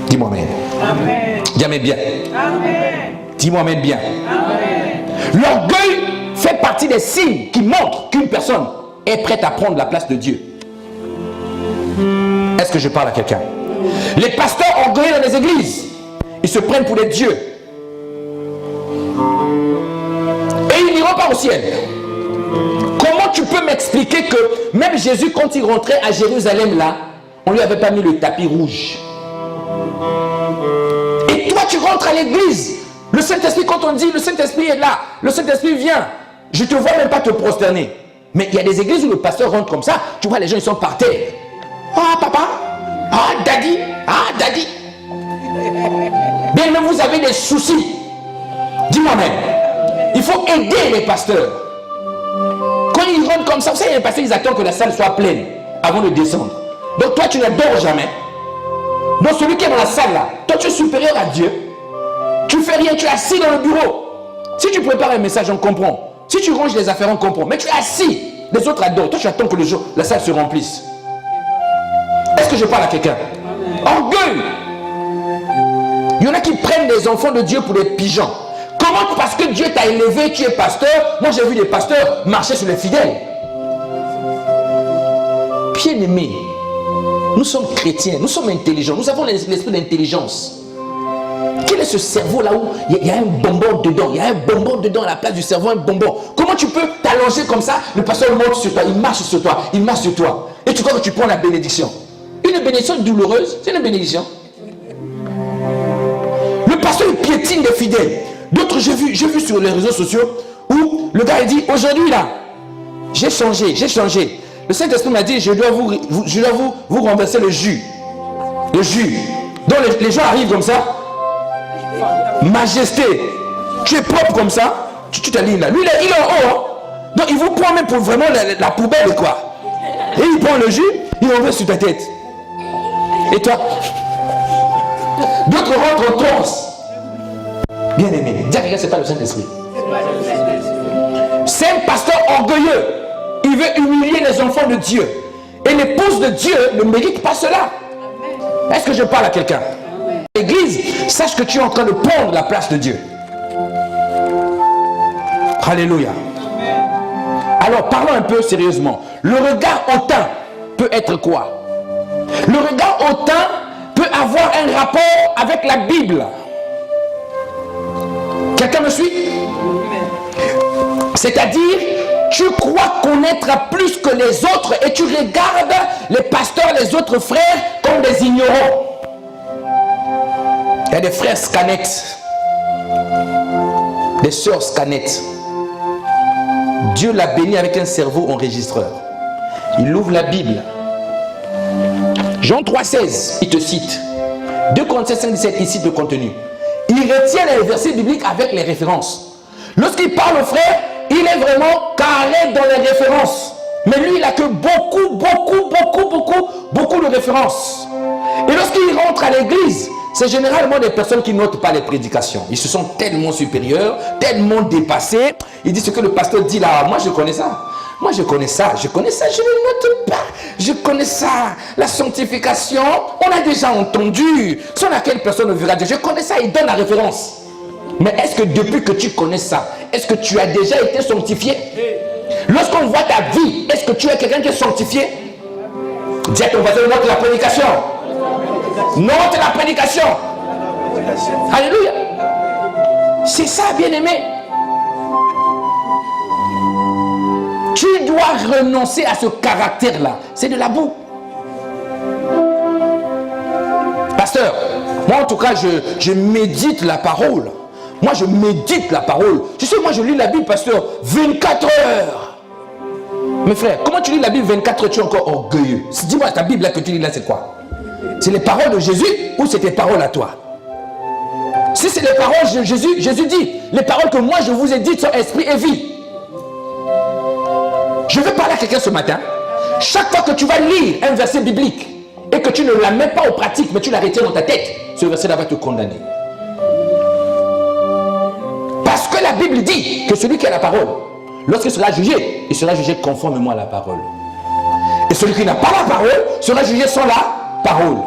Dis-moi amen. Amen. Dis amen bien. Amen. Dis-moi amen bien. Amen. L'orgueil fait partie des signes qui montrent qu'une personne est prête à prendre la place de Dieu. Est-ce que je parle à quelqu'un? Les pasteurs orgueilleux dans les églises, ils se prennent pour des dieux. Et ils n'iront pas au ciel. Comment tu peux m'expliquer que même Jésus, quand il rentrait à Jérusalem là, on ne lui avait pas mis le tapis rouge? Et toi tu rentres à l'église, le Saint-Esprit, quand on dit le Saint-Esprit est là, le Saint-Esprit vient, je ne te vois même pas te prosterner. Mais il y a des églises où le pasteur rentre comme ça, tu vois les gens ils sont par terre. Ah papa, ah daddy, ah daddy. Bien même vous avez des soucis. Dis-moi même, il faut aider les pasteurs. Quand ils rentrent comme ça, vous savez, les pasteurs ils attendent que la salle soit pleine avant de descendre. Donc toi tu ne dors jamais. Donc celui qui est dans la salle là, toi tu es supérieur à Dieu. Tu fais rien, tu es assis dans le bureau. Si tu prépares un message, on comprend. Si tu ranges les affaires, on comprend. Mais tu es assis. Les autres adorent. Toi tu attends que la salle se remplisse. Est-ce que je parle à quelqu'un? Orgueil. Il y en a qui prennent des enfants de Dieu pour des pigeons. Comment? Parce que Dieu t'a élevé, tu es pasteur. Moi j'ai vu des pasteurs marcher sur les fidèles. Bien-aimés, nous sommes chrétiens, nous sommes intelligents, nous avons l'esprit d'intelligence. Quel est ce cerveau là où il y a un bonbon dedans? Il y a un bonbon dedans à la place du cerveau, un bonbon. Comment tu peux t'allonger comme ça? Le pasteur monte sur toi, il marche sur toi, il marche sur toi. Et tu crois que tu prends la bénédiction? Une bénédiction douloureuse, c'est une bénédiction. Le pasteur il piétine des fidèles. D'autres, j'ai vu sur les réseaux sociaux où le gars il dit, aujourd'hui là, j'ai changé. Le Saint-Esprit m'a dit, je dois vous renverser le jus. Le jus. Donc les gens arrivent comme ça. Majesté, tu es propre comme ça. Tu t'alignes là. Lui, il est en haut. Hein. Donc il vous prend même pour vraiment la poubelle quoi. Et il prend le jus, il renverse sur ta tête. Et toi? D'autres rentrent en transe. Bien aimé, dis à quelqu'un, c'est pas le Saint-Esprit. C'est un pasteur orgueilleux. Il veut humilier les enfants de Dieu. Et l'épouse de Dieu ne mérite pas cela. Est-ce que je parle à quelqu'un? L'église, sache que tu es en train de prendre la place de Dieu. Alléluia. Alors parlons un peu sérieusement. Le regard hautain peut être quoi? Le regard hautain peut avoir un rapport avec la Bible. Quelqu'un me suit? C'est-à-dire, tu crois connaître plus que les autres et tu regardes les pasteurs, les autres frères comme des ignorants. Il y a des frères scanettes, des sœurs scanettes. Dieu l'a béni avec un cerveau enregistreur. Il ouvre la Bible. Jean 3,16, il te cite. 2 Corinthiens 5,17, il cite le contenu. Il retient les versets bibliques avec les références. Lorsqu'il parle aux frères, il est vraiment carré dans les références. Mais lui, il a que beaucoup de référence. Et lorsqu'ils rentrent à l'église, c'est généralement des personnes qui notent pas les prédications. Ils se sentent tellement supérieurs, tellement dépassés. Ils disent ce que le pasteur dit là, moi je connais ça. Moi je connais ça, je ne note pas. Je connais ça. La sanctification, on a déjà entendu. Sur laquelle personne ne verra Dieu. Je connais ça, il donne la référence. Mais est-ce que depuis que tu connais ça, est-ce que tu as déjà été sanctifié? Lorsqu'on voit ta vie, est-ce que tu es quelqu'un qui est sanctifié? Dis à ton voisin, note la prédication. Note la prédication. Alléluia. C'est ça, bien-aimé. Tu dois renoncer à ce caractère-là. C'est de la boue. Pasteur, moi en tout cas, je médite la parole. Moi, je médite la parole. Tu sais, moi, je lis la Bible, pasteur, 24 heures. Mes frères, comment tu lis la Bible 24 heures, tu es encore orgueilleux? Dis-moi, ta Bible là que tu lis là, c'est quoi? C'est les paroles de Jésus ou c'est tes paroles à toi? Si c'est les paroles de Jésus, Jésus dit, les paroles que moi je vous ai dites sont esprit et vie. Je vais parler à quelqu'un ce matin. Chaque fois que tu vas lire un verset biblique et que tu ne la mets pas en pratique, mais tu la retires dans ta tête, ce verset-là va te condamner. Parce que la Bible dit que celui qui a la parole, lorsqu'il sera jugé, il sera jugé conformément à la parole. Et celui qui n'a pas la parole sera jugé sans la parole.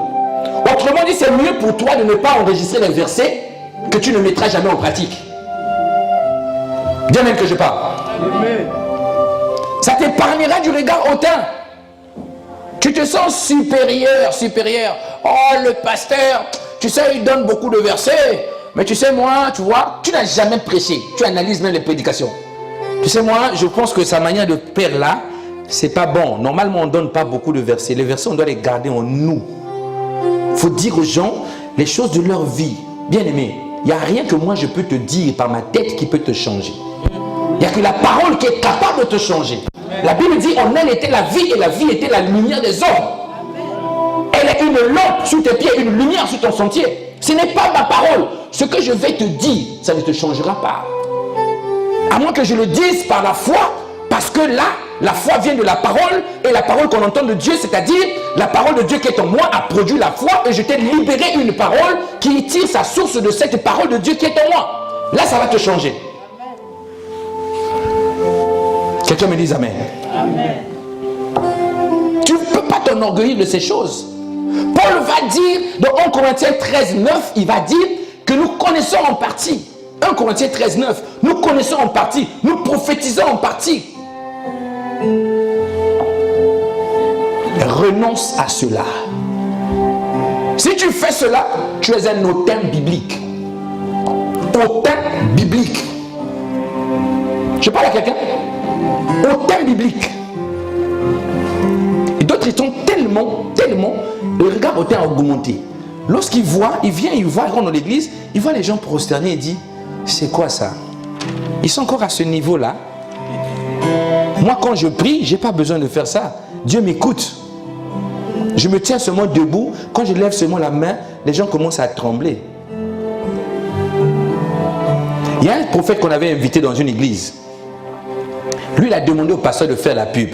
Autrement dit, c'est mieux pour toi de ne pas enregistrer les versets que tu ne mettras jamais en pratique. Bien même que je parle. Ça t'épargnera du regard hautain. Tu te sens supérieur, supérieur. Oh, le pasteur, tu sais, il donne beaucoup de versets. Mais tu sais, moi, tu vois, tu n'as jamais prêché. Tu analyses même les prédications. Tu sais, moi, je pense que sa manière de faire là, c'est pas bon. Normalement, on ne donne pas beaucoup de versets. Les versets, on doit les garder en nous. Il faut dire aux gens les choses de leur vie. Bien aimé, il n'y a rien que moi je peux te dire par ma tête qui peut te changer. Il n'y a que la parole qui est capable de te changer. La Bible dit, en elle était la vie et la vie était la lumière des hommes. Elle est une lampe sous tes pieds, une lumière sur ton sentier. Ce n'est pas ma parole. Ce que je vais te dire, ça ne te changera pas. À moins que je le dise par la foi, parce que là, la foi vient de la parole, et la parole qu'on entend de Dieu, c'est-à-dire la parole de Dieu qui est en moi a produit la foi, et je t'ai libéré une parole qui tire sa source de cette parole de Dieu qui est en moi. Là, ça va te changer. Quelqu'un me dise Amen. Amen. Tu ne peux pas t'enorgueillir de ces choses. Paul va dire, dans 1 Corinthiens 13, 9, il va dire que nous connaissons en partie. 1 Corinthiens 13, 9, nous connaissons en partie, nous prophétisons en partie. Renonce à cela. Si tu fais cela, tu es un hautain biblique. Hautain biblique. Je parle à quelqu'un. Hautain biblique. Et d'autres, ils sont tellement, le regard hautain a augmenté. Lorsqu'il voit, il rentre dans l'église, il voit les gens prosternés et dit, c'est quoi ça? Ils sont encore à ce niveau-là. Moi, quand je prie, je n'ai pas besoin de faire ça. Dieu m'écoute. Je me tiens seulement debout. Quand je lève seulement la main, les gens commencent à trembler. Il y a un prophète qu'on avait invité dans une église. Lui, il a demandé au pasteur de faire la pub.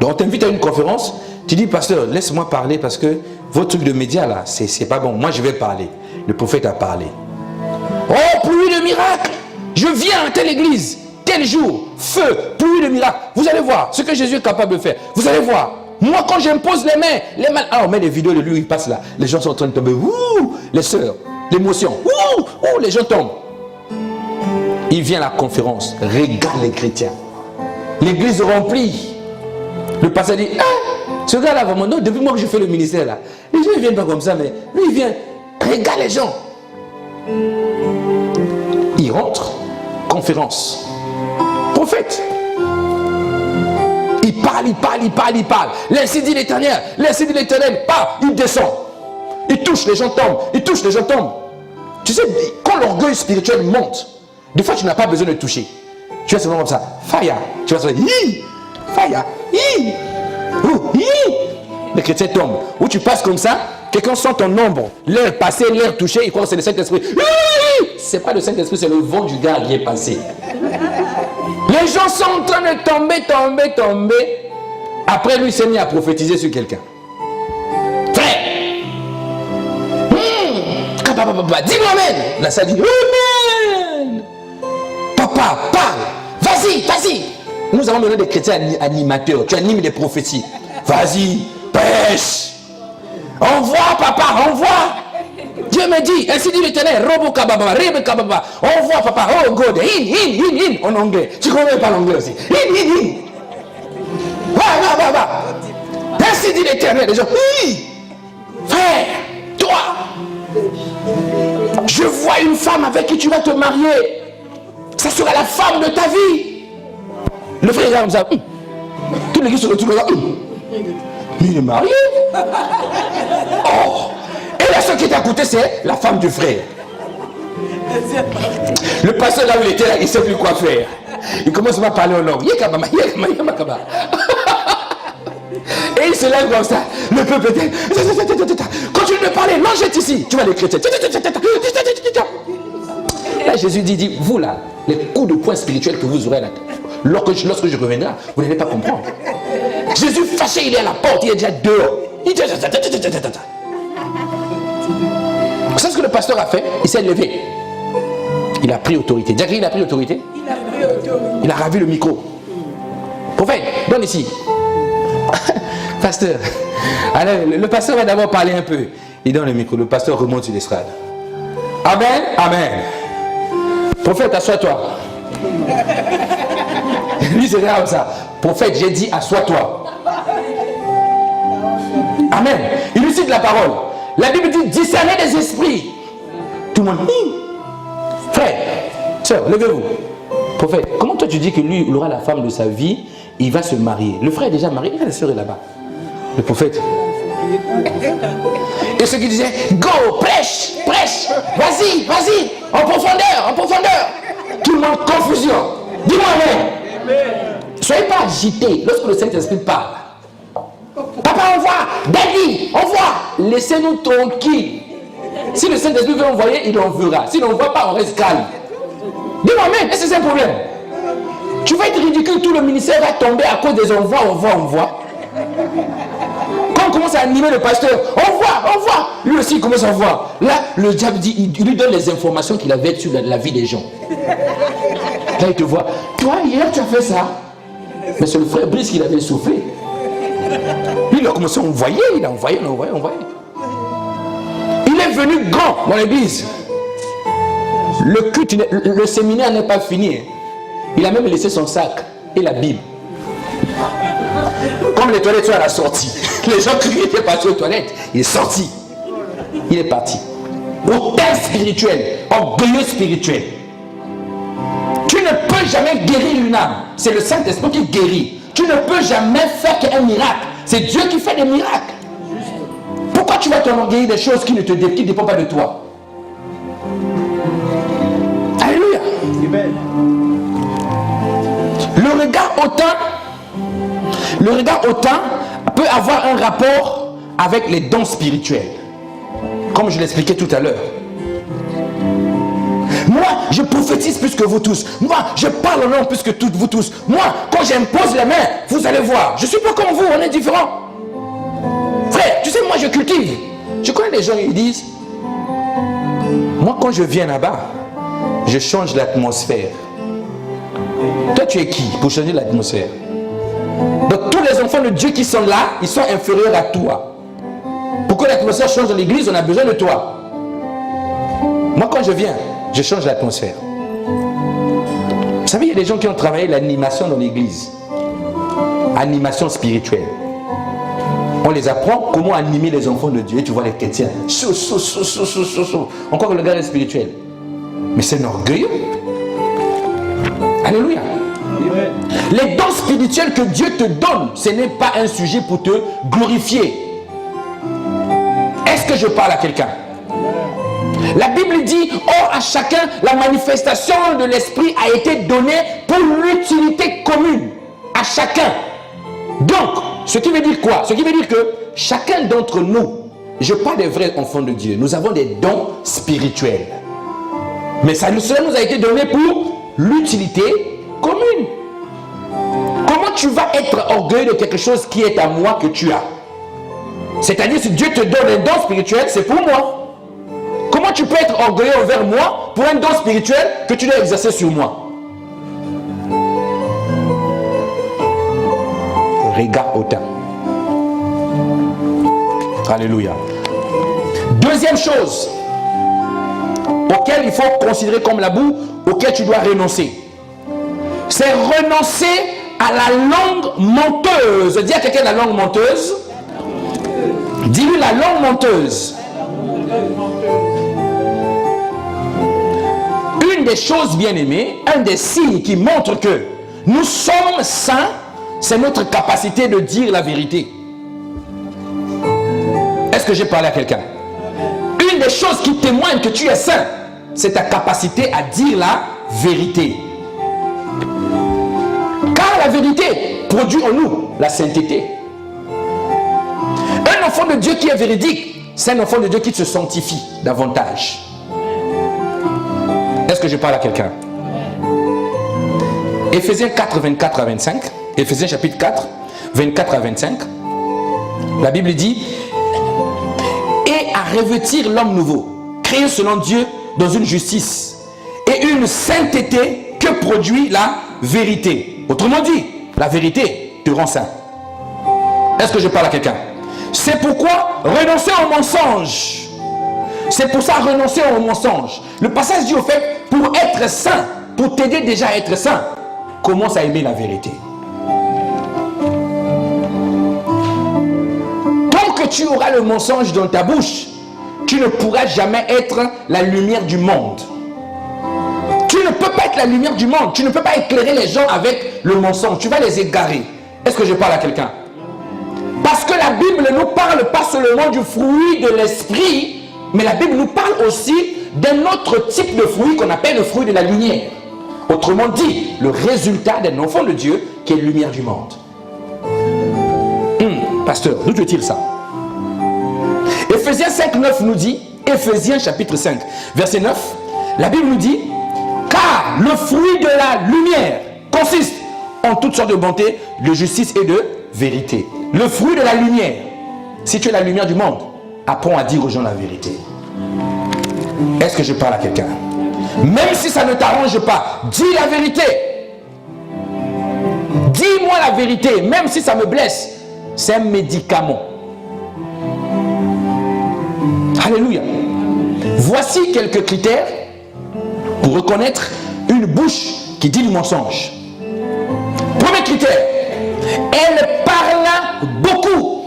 Donc, on t'invite à une conférence. Tu dis, pasteur, laisse-moi parler parce que votre truc de média là, c'est pas bon. Moi, je vais parler. Le prophète a parlé. Oh, pluie de miracles! Je viens à telle église, tel jour, feu, pluie de miracles. Vous allez voir ce que Jésus est capable de faire. Vous allez voir. Moi, quand j'impose les mains, ah, on met des vidéos de lui, il passe là. Les gens sont en train de tomber. Ouh, les sœurs, l'émotion. Ouh, ouh, les gens tombent. Il vient à la conférence, regarde les chrétiens. L'église remplie. Le pasteur dit, ah, ce gars-là, vraiment, non, depuis moi que je fais le ministère là, les gens ne viennent pas comme ça, mais lui, il vient, regarde les gens. Il rentre, conférence. Prophète. Il parle. L'ainsi dit l'Éternel, il descend. Il touche, les gens tombent. Tu sais, quand l'orgueil spirituel monte, des fois tu n'as pas besoin de toucher. Tu vas seulement comme ça, fire. Tu vas seulement, fire, les chrétiens tombent. Ou tu passes comme ça, quelqu'un sent ton ombre, l'air passé, l'air touché, il croit que c'est le Saint-Esprit. C'est pas le Saint-Esprit, c'est le vent du gars qui est passé. Les gens sont en train de tomber. Après, lui s'est mis à prophétiser sur quelqu'un. papa, dis-moi amen. La salle dit amen. Papa, parle. Vas-y. Nous avons besoin des chrétiens animateurs. Tu animes les prophéties. Vas-y, pêche. Envoie, papa, envoie. Dieu me dit, ainsi dit l'Éternel, Robo Kababa, Rebe Kababa. Envoie, papa, oh God, in, en anglais. Tu connais pas l'anglais aussi. In. Va. Ainsi dit l'Éternel. Les gens, oui. Frère, toi, je vois une femme avec qui tu vas te marier. Ça sera la femme de ta vie. Le frère est comme ça. Tout l'église se retrouve là. Mais il est marié. Oh. Et la seule qui est à côté, c'est la femme du frère. Le pasteur là où il était là, il ne sait plus quoi faire. Il commence à parler en langue. Et il se lève comme ça. Le peuple était. Continue de parler. Non, j'étais ici. Tu vas les chrétiens. Là, Jésus dit, vous là, les coups de poing spirituels que vous aurez là, lorsque je reviendrai, vous n'allez pas comprendre. Jésus fâché, il est à la porte, il est déjà dehors. Vous savez ce que le pasteur a fait? Il s'est levé. Il a pris autorité. Jackie, il a pris autorité. Il a ravi le micro. Prophète, donne ici. Pasteur. Alors, le pasteur va d'abord parler un peu. Il donne le micro. Le pasteur remonte sur l'estrade. Amen. Prophète, assois-toi. Lui, c'est comme ça. Prophète, j'ai dit, assois-toi. Amen. Il lui cite la parole. La Bible dit, discernez les esprits. Tout le monde. Frère, sœur, levez-vous. Prophète, comment toi tu dis que lui, il aura la femme de sa vie, il va se marier? Le frère est déjà marié, la sœur est là-bas. Le prophète. Et ceux qui disaient, go, prêche, vas-y, en profondeur. Tout le monde, confusion. Dis-moi amen. Soyez pas agités lorsque le Saint-Esprit parle. Papa, envoie, daddy, envoie. Laissez-nous tranquilles. Si le Saint-Esprit veut envoyer, il enverra. S'il n'envoie pas, on reste calme. Dis-moi amen, est-ce que c'est un problème? Tu vas être ridicule, tout le ministère va tomber à cause des envois. Quand on commence à animer le pasteur, envoie. Lui aussi il commence à voir. Là, le diable dit, il lui donne les informations qu'il avait sur la vie des gens. Là, il te voit. Toi, hier, tu as fait ça. Mais c'est le frère Brice qui l'avait soufflé. Il a commencé à envoyer. Il a envoyé. Il est venu grand dans l'église. Le culte, le séminaire n'est pas fini. Il a même laissé son sac et la Bible. Comme les toilettes sont à la sortie. Les gens qui étaient partis aux toilettes, il est sorti. Il est parti. Hautain spirituel, orgueilleux spirituel. Tu ne peux jamais guérir une âme. C'est le Saint-Esprit qui guérit. Tu ne peux jamais faire qu'un miracle. C'est Dieu qui fait des miracles. Pourquoi tu vas t'enorgueillir des choses qui ne dépendent pas de toi? Alléluia. Le regard hautain peut avoir un rapport avec les dons spirituels. Comme je l'expliquais tout à l'heure. Moi, je prophétise plus que vous tous. Moi, je parle en langue plus que vous tous. Moi, quand j'impose les mains, vous allez voir. Je ne suis pas comme vous, on est différents. Frère, tu sais, moi, je cultive. Je connais des gens qui disent, moi, quand je viens là-bas, je change l'atmosphère. Toi, tu es qui pour changer l'atmosphère? Donc, tous les enfants de Dieu qui sont là, ils sont inférieurs à toi. Pour que l'atmosphère change dans l'église, on a besoin de toi. Moi, quand je viens, je change l'atmosphère. Vous savez, il y a des gens qui ont travaillé l'animation dans l'église. Animation spirituelle. On les apprend comment animer les enfants de Dieu. Et tu vois les chrétiens. Encore que le gars est spirituel. Mais c'est un orgueil. Alléluia. Les dons spirituels que Dieu te donne, ce n'est pas un sujet pour te glorifier. Est-ce que je parle à quelqu'un? La Bible dit, or à chacun, la manifestation de l'esprit a été donnée pour l'utilité commune. À chacun. Donc, ce qui veut dire quoi? Ce qui veut dire que chacun d'entre nous, je parle des vrais enfants de Dieu, nous avons des dons spirituels. Mais cela nous a été donné pour l'utilité commune. Comment tu vas être orgueilleux de quelque chose qui est à moi que tu as? C'est-à-dire, si Dieu te donne un don spirituel, c'est pour moi. Comment Comment tu peux être orgueilleux envers moi pour un don spirituel que tu dois exercer sur moi? Regard hautain. Alléluia. Deuxième chose auquel il faut considérer comme la boue, auquel tu dois renoncer. C'est renoncer à la langue menteuse. Dis à quelqu'un la langue menteuse. Dis-lui la langue menteuse. Une des choses bien aimées, un des signes qui montre que nous sommes saints, c'est notre capacité de dire la vérité. Est-ce que j'ai parlé à quelqu'un? Une des choses qui témoigne que tu es saint, c'est ta capacité à dire la vérité. Car la vérité produit en nous la sainteté. Un enfant de Dieu qui est véridique, c'est un enfant de Dieu qui se sanctifie davantage. Est-ce que je parle à quelqu'un? Éphésiens 4, 24 à 25. Éphésiens chapitre 4, 24 à 25. La Bible dit: et à revêtir l'homme nouveau, créé selon Dieu dans une justice et une sainteté que produit la vérité. Autrement dit, la vérité te rend saint. Est-ce que je parle à quelqu'un? C'est pourquoi renoncer au mensonge. C'est pour ça renoncer au mensonge. Le passage dit au fait, pour être saint, pour t'aider déjà à être saint, commence à aimer la vérité. Tant que tu auras le mensonge dans ta bouche, tu ne pourras jamais être la lumière du monde. Tu ne peux pas être la lumière du monde. Tu ne peux pas éclairer les gens avec le mensonge. Tu vas les égarer. Est-ce que je parle à quelqu'un? Parce que la Bible ne nous parle pas seulement du fruit de l'esprit, mais la Bible nous parle aussi d'un autre type de fruit qu'on appelle le fruit de la lumière. Autrement dit, le résultat d'un enfant de Dieu qui est la lumière du monde. Pasteur, d'où tu tires ça? Éphésiens 5, 9 nous dit, Éphésiens chapitre 5, verset 9, la Bible nous dit, car le fruit de la lumière consiste en toutes sortes de bonté, de justice et de vérité. Le fruit de la lumière. Si tu es la lumière du monde, apprends à dire aux gens la vérité. Est-ce que je parle à quelqu'un? Même si ça ne t'arrange pas, dis la vérité. Dis-moi la vérité, même si ça me blesse. C'est un médicament. Alléluia. Voici quelques critères pour reconnaître une bouche qui dit du mensonge. Premier critère, elle parle beaucoup.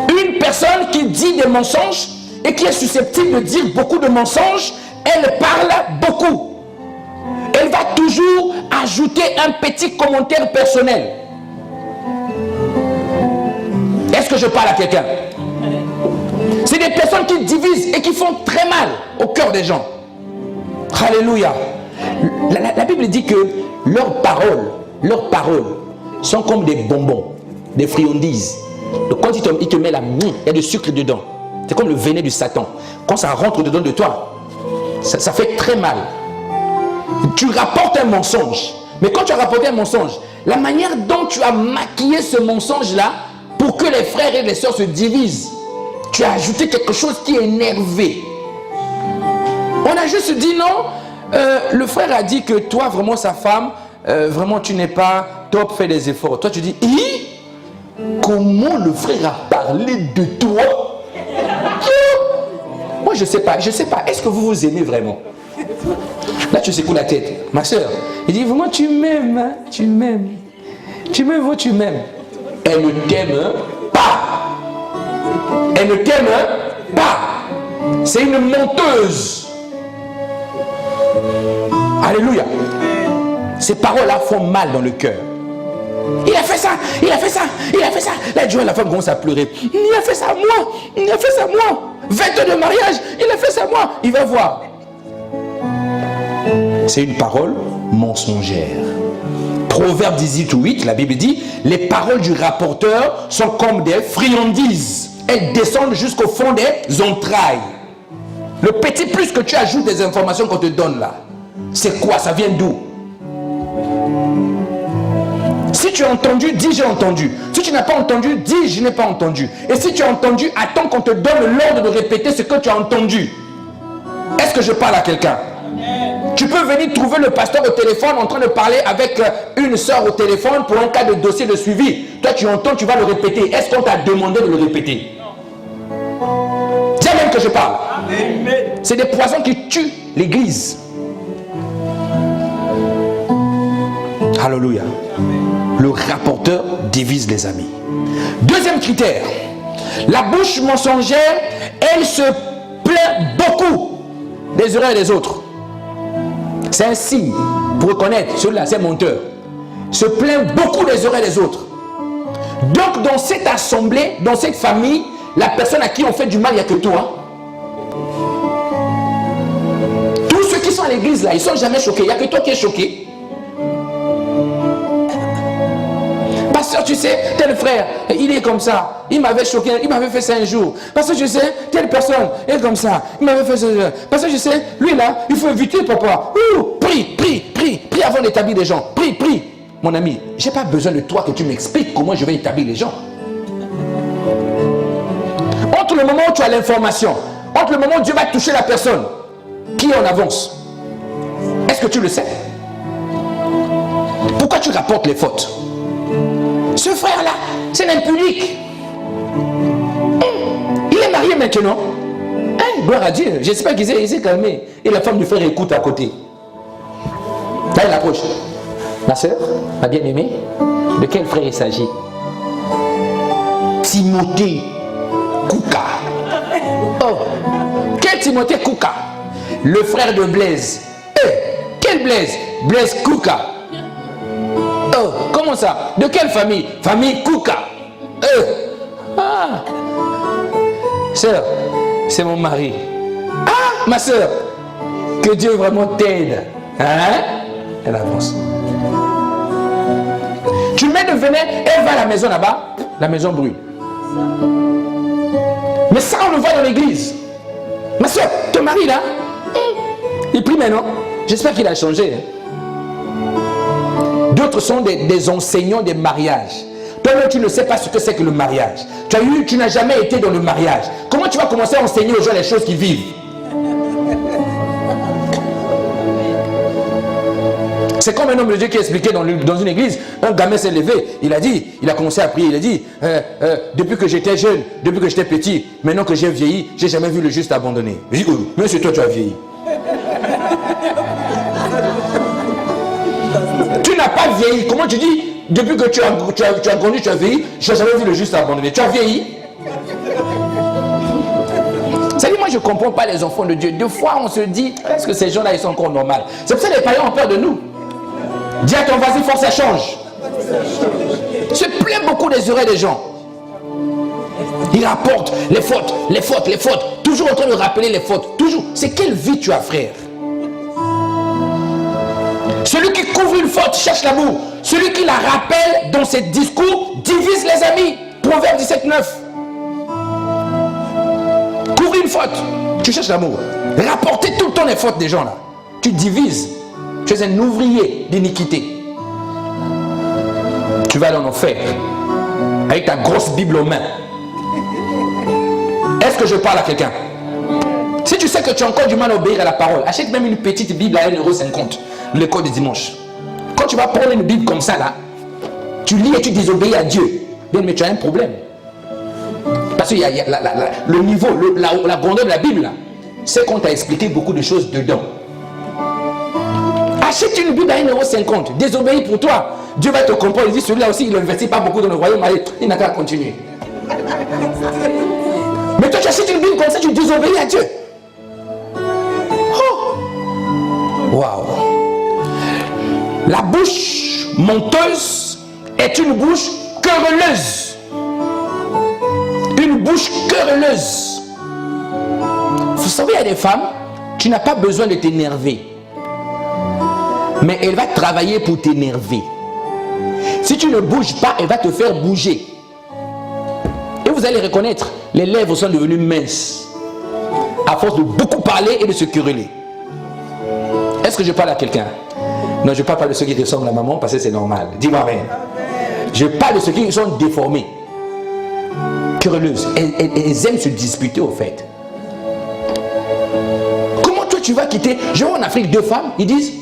Une personne qui dit des mensonges et qui est susceptible de dire beaucoup de mensonges, elle parle beaucoup. Elle va toujours ajouter un petit commentaire personnel. Est-ce que je parle à quelqu'un? C'est des personnes qui divisent et qui font très mal au cœur des gens. Alléluia. La Bible dit que leurs paroles sont comme des bonbons, des friandises. Donc quand il te met la main, il y a du sucre dedans. C'est comme le venin du Satan. Quand ça rentre dedans de toi, ça fait très mal. Tu rapportes un mensonge. Mais quand tu as rapporté un mensonge, la manière dont tu as maquillé ce mensonge-là, pour que les frères et les sœurs se divisent, tu as ajouté quelque chose qui est énervé. On a juste dit non, le frère a dit que toi, vraiment sa femme, vraiment tu n'es pas top, fais des efforts. Toi tu dis, comment le frère a parlé de toi? Moi je sais pas, est-ce que vous vous aimez vraiment? Là tu secoues la tête, ma soeur. Il dit vraiment tu m'aimes, hein? Tu m'aimes. Tu m'aimes, tu m'aimes. Elle ne t'aime pas. Elle ne t'aime pas. C'est une menteuse. Alléluia. Ces paroles-là font mal dans le cœur. Il a fait ça, il a fait ça, il a fait ça. Là, Dieu, la femme commence à pleurer. Il a fait ça à moi, il a fait ça à moi. 20 ans de mariage, il a fait ça à moi. Il va voir. C'est une parole mensongère. Proverbe 18:8, la Bible dit, les paroles du rapporteur sont comme des friandises. Elles descendent jusqu'au fond des entrailles. Le petit plus que tu ajoutes des informations qu'on te donne là, c'est quoi? Ça vient d'où? Si Si tu as entendu, dis j'ai entendu. Si tu n'as pas entendu, dis je n'ai pas entendu. Et si tu as entendu, attends qu'on te donne l'ordre de répéter ce que tu as entendu. Est-ce que je parle à quelqu'un? Tu peux venir trouver le pasteur au téléphone en train de parler avec une soeur au téléphone pour un cas de dossier de suivi. Toi tu entends, tu vas le répéter. Est-ce qu'on t'a demandé de le répéter? C'est même que je parle. C'est des poisons qui tuent l'église. Alléluia. Le rapporteur divise les amis. Deuxième critère. La bouche mensongère, elle se plaint beaucoup des oreilles des autres. C'est un signe pour reconnaître celui-là, c'est menteur. Se plaint beaucoup des oreilles des autres. Donc dans cette assemblée, dans cette famille, la personne à qui on fait du mal, il n'y a que toi. Tous ceux qui sont à l'église là, ils ne sont jamais choqués. Il n'y a que toi qui es choqué. Pasteur, tu sais, tel frère, il est comme ça. Il m'avait choqué, il m'avait fait ça un jour. Pasteur, je sais, telle personne est comme ça. Il m'avait fait ça. Pasteur, je sais, lui là, il faut éviter, papa. Prie avant d'établir les gens. Prie. Mon ami, je n'ai pas besoin de toi que tu m'expliques comment je vais établir les gens. Entre le moment où tu as l'information, entre le moment où Dieu va toucher la personne, qui est en avance? Est-ce que tu le sais? Pourquoi tu rapportes les fautes? Ce frère-là, c'est un impunique. Il est marié maintenant. Gloire à Dieu. J'espère qu'il s'est calmé. Et la femme du frère écoute à côté. Là, il approche. Ma soeur, ma bien-aimée, de quel frère il s'agit? Timothée Kouka. Oh, quel Timothée Kouka? Le frère de Blaise. Quel Blaise? Blaise Kouka. Oh, comment ça? De quelle famille? Famille Kouka. Sœur, c'est mon mari. Ah, ma sœur, que Dieu vraiment t'aide. Hein? Elle avance. Tu mets le venin, elle va à la maison là-bas, la maison brûle. Mais ça, on le voit dans l'église. Ma soeur, ton mari là, il prie maintenant. J'espère qu'il a changé. D'autres sont des enseignants des mariages. Toi-même, tu ne sais pas ce que c'est que le mariage. Tu n'as jamais été dans le mariage. Comment tu vas commencer à enseigner aux gens les choses qu'ils vivent? C'est comme un homme de Dieu qui expliquait dans une église. Un gamin s'est levé, il a commencé à prier, il a dit, depuis que j'étais jeune, depuis que j'étais petit, maintenant que j'ai vieilli, j'ai jamais vu le juste abandonné. Je dis, mais c'est toi, tu as vieilli. Tu n'as pas vieilli. Comment tu dis, depuis que tu as grandi, tu as vieilli, je n'ai jamais vu le juste abandonné. Tu as vieilli. C'est-à-dire, moi je ne comprends pas les enfants de Dieu. Deux fois on se dit, est-ce que ces gens-là ils sont encore normaux? C'est pour ça que les païens ont peur de nous. Dis à ton vas-y, force, ça change. Se plaint beaucoup des oreilles des gens. Il rapporte les fautes. Toujours en train de rappeler les fautes. Toujours. C'est quelle vie tu as, frère? Celui qui couvre une faute cherche l'amour. Celui qui la rappelle dans ses discours divise les amis. Proverbe 17:9. Couvre une faute, tu cherches l'amour. Rapporter tout le temps les fautes des gens là. Tu divises. Tu es un ouvrier d'iniquité. Tu vas dans l'enfer avec ta grosse Bible en main. Est-ce que je parle à quelqu'un? Si tu sais que tu as encore du mal à obéir à la parole, achète même une petite Bible à 1,50 €, l'école du dimanche. Quand tu vas prendre une Bible comme ça là, tu lis et tu désobéis à Dieu. Bien, mais tu as un problème. Parce qu'il y a le niveau, la grandeur de la Bible là, c'est qu'on t'a expliqué beaucoup de choses dedans. Achète une Bible à 1,50 €, désobéis pour toi. Dieu va te comprendre. Il dit celui-là aussi, il n'investit pas beaucoup dans le royaume, allez, il n'a qu'à continuer. Mais toi, tu achètes une Bible comme ça, tu désobéis à Dieu. Oh! Waouh! La bouche menteuse est une bouche querelleuse. Une bouche querelleuse. Vous savez, il y a des femmes, tu n'as pas besoin de t'énerver. Mais elle va travailler pour t'énerver. Si tu ne bouges pas, elle va te faire bouger. Et vous allez reconnaître, les lèvres sont devenues minces. À force de beaucoup parler et de se quereller. Est-ce que je parle à quelqu'un? Non, je ne parle pas de ceux qui ressemblent à maman parce que c'est normal. Dis-moi rien. Je parle de ceux qui sont déformés, querelleuses. Elles aiment se disputer au fait. Comment toi tu vas quitter? Je vois en Afrique 2 femmes, ils disent,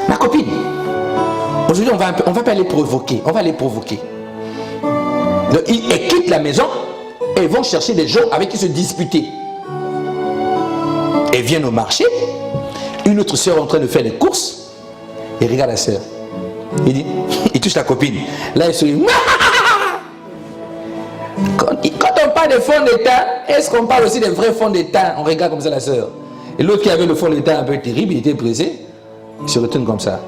ma copine, aujourd'hui on va pas les provoquer, on va les provoquer. Donc, elles quittent la maison et vont chercher des gens avec qui se disputer. Elles viennent au marché, une autre soeur est en train de faire des courses, et regarde la soeur. Il touche la copine. Là, il sourit. Quand on parle de fond de teint, est-ce qu'on parle aussi des vrais fonds de teint? On regarde comme ça la soeur. Et l'autre qui avait le fond de teint un peu terrible, il était pressé, il se retourne comme ça.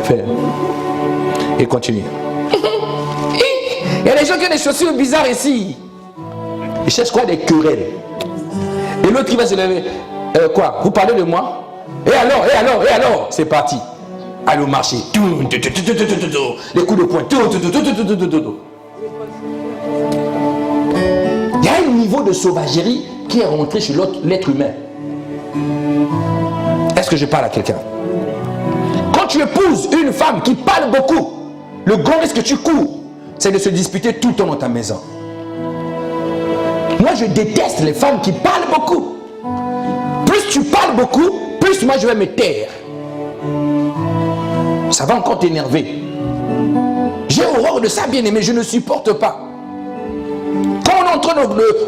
Fait. Et continue. Il y a des gens qui ont des chaussures bizarres ici. Ils cherchent quoi? Des querelles. Et l'autre qui va se lever. Quoi? Vous parlez de moi? Et alors? C'est parti. Allez au marché. Les coups de poing. Il y a un niveau de sauvagerie qui est rentré chez l'être humain. Est-ce que je parle à quelqu'un? Quand tu épouses une femme qui parle beaucoup, le grand risque que tu cours, c'est de se disputer tout le temps dans ta maison. Moi, je déteste les femmes qui parlent beaucoup. Plus tu parles beaucoup, plus moi je vais me taire. Ça va encore t'énerver. J'ai horreur de ça, bien aimé, je ne supporte pas. Quand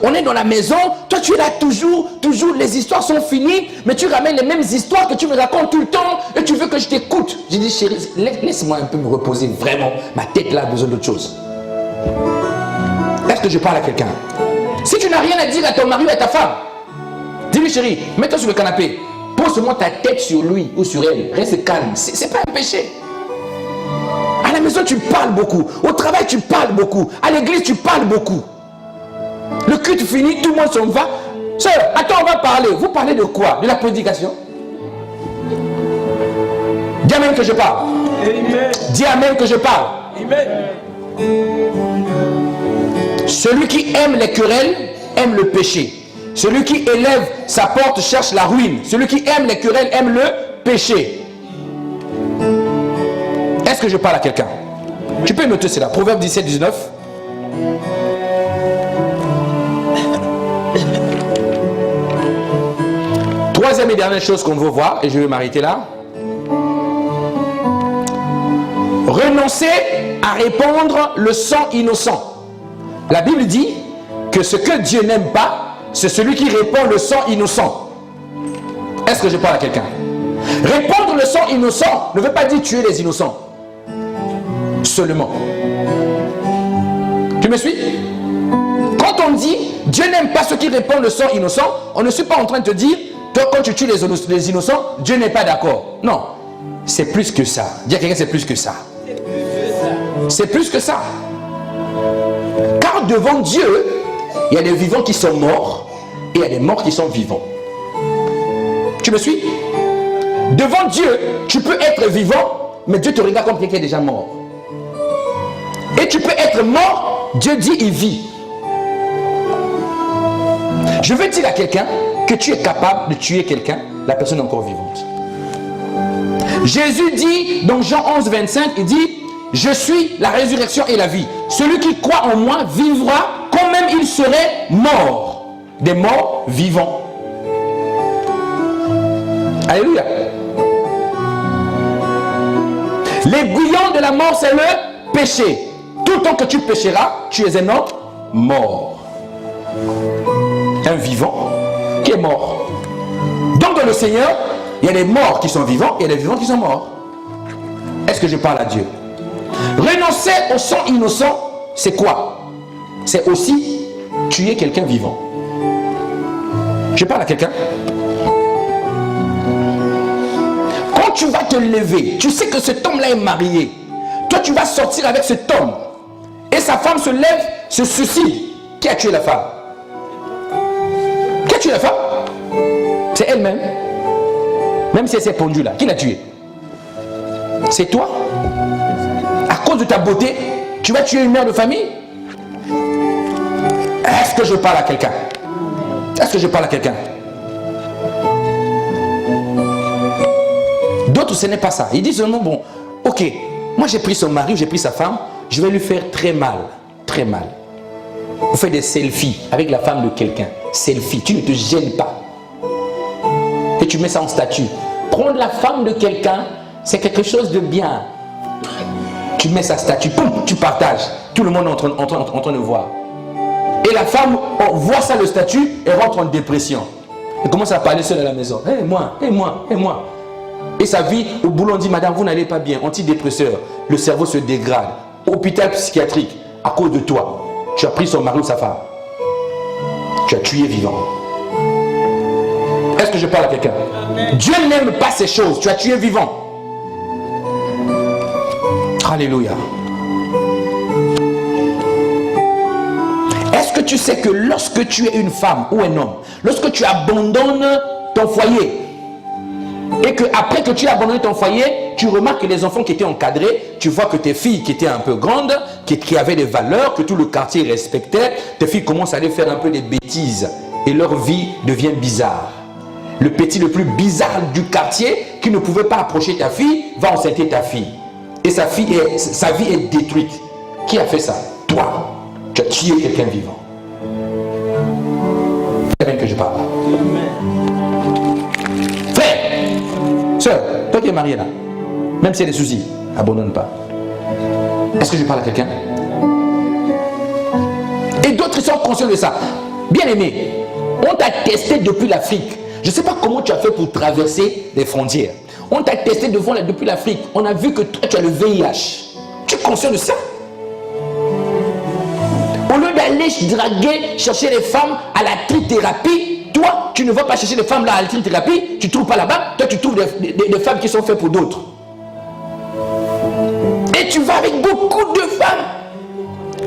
on est dans la maison, toi tu es là toujours, les histoires sont finies, mais tu ramènes les mêmes histoires que tu me racontes tout le temps et tu veux que je t'écoute. J'ai dit, chérie, laisse-moi un peu me reposer, vraiment. Ma tête là a besoin d'autre chose. Est-ce que je parle à quelqu'un? Si tu n'as rien à dire à ton mari ou à ta femme, dis-lui, chérie, mets-toi sur le canapé, pose-moi ta tête sur lui ou sur elle, reste calme, c'est pas un péché. À la maison tu parles beaucoup, au travail tu parles beaucoup, à l'église tu parles beaucoup. Le culte fini, tout le monde s'en va. Sœur, attends, on va parler. Vous parlez de quoi? De la prédication? Dis amen que je parle. Amen. Dis amen que je parle. Amen. Celui qui aime les querelles aime le péché. Celui qui élève sa porte cherche la ruine. Celui qui aime les querelles aime le péché. Est-ce que je parle à quelqu'un? Tu peux noter cela. Proverbe 17, 19. Troisième et dernière chose qu'on veut voir, et je vais m'arrêter là. Renoncer à répandre le sang innocent. La Bible dit que ce que Dieu n'aime pas, c'est celui qui répand le sang innocent. Est-ce que je parle à quelqu'un? Répandre le sang innocent ne veut pas dire tuer les innocents. Seulement. Tu me suis? Quand on dit Dieu n'aime pas ceux qui répandent le sang innocent, on ne suit pas en train de te dire toi, quand tu tues les innocents, Dieu n'est pas d'accord. Non, c'est plus que ça. Dis à quelqu'un, c'est plus que ça. C'est plus que ça. Car devant Dieu, il y a des vivants qui sont morts et il y a des morts qui sont vivants. Tu me suis? Devant Dieu, tu peux être vivant, mais Dieu te regarde comme quelqu'un qui est déjà mort. Et tu peux être mort, Dieu dit il vit. Je veux dire à quelqu'un que tu es capable de tuer quelqu'un, la personne est encore vivante. Jésus dit dans Jean 11, 25, il dit « Je suis la résurrection et la vie. Celui qui croit en moi vivra quand même il serait mort. » Des morts vivants. Alléluia. L'aiguillon de la mort, c'est le péché. Tout le temps que tu pécheras, tu es un homme mort. Un vivant qui est mort. Donc dans le Seigneur, il y a des morts qui sont vivants et il y a des vivants qui sont morts. Est-ce que je parle à Dieu? Renoncer au sang innocent, c'est quoi? C'est aussi tuer quelqu'un vivant. Je parle à quelqu'un. Quand tu vas te lever, tu sais que cet homme-là est marié. Toi, tu vas sortir avec cet homme. Et sa femme se lève, se suicide. Qui a tué la femme? Qui a tué la femme? C'est elle-même. Même si elle s'est pendue là. Qui l'a tuée? C'est toi. À cause de ta beauté, tu vas tuer une mère de famille? Est-ce que je parle à quelqu'un? Est-ce que je parle à quelqu'un? D'autres, ce n'est pas ça. Ils disent seulement, bon, ok, Moi, j'ai pris son mari, j'ai pris sa femme, je vais lui faire très mal. Très mal. Vous faites des selfies avec la femme de quelqu'un. Selfie, tu ne te gênes pas. Et tu mets ça en statut. Prendre la femme de quelqu'un, c'est quelque chose de bien. Tu mets sa statue, poum, tu partages. Tout le monde est en train de voir. Et la femme, on voit ça le statut, elle rentre en dépression. Elle commence à parler seule à la maison. Hé, moi, hé, moi, hé, moi. Et sa vie, au boulot, on dit, madame, vous n'allez pas bien, antidépresseur. Le cerveau se dégrade. Hôpital psychiatrique, à cause de toi. Tu as pris son mari ou sa femme. Tu as tué vivant. Est-ce que je parle à quelqu'un? Dieu n'aime pas ces choses. Tu as tué vivant. Alléluia. Est-ce que tu sais que lorsque tu es une femme ou un homme, lorsque tu abandonnes ton foyer, et que après que tu as abandonné ton foyer, tu remarques que les enfants qui étaient encadrés, tu vois que tes filles qui étaient un peu grandes, qui avaient des valeurs, que tout le quartier respectait, tes filles commencent à aller faire un peu des bêtises et leur vie devient bizarre. Le petit le plus bizarre du quartier qui ne pouvait pas approcher ta fille va enceinter ta fille. Et sa vie est détruite. Qui a fait ça? Toi. Tu as tué quelqu'un vivant. C'est bien que je parle. Frère, soeur, toi qui es marié là, même s'il y a des soucis, abandonne pas. Est-ce que je parle à quelqu'un? Et d'autres sont conscients de ça. Bien aimé, on t'a testé depuis l'Afrique. Je ne sais pas comment tu as fait pour traverser les frontières. On t'a testé depuis l'Afrique. On a vu que toi, tu as le VIH. Tu es conscient de ça? Au lieu d'aller draguer, chercher les femmes à la trithérapie, toi, tu ne vas pas chercher les femmes là à la trithérapie, tu ne trouves pas là-bas, toi, tu trouves des femmes qui sont faites pour d'autres. Et tu vas avec beaucoup de femmes.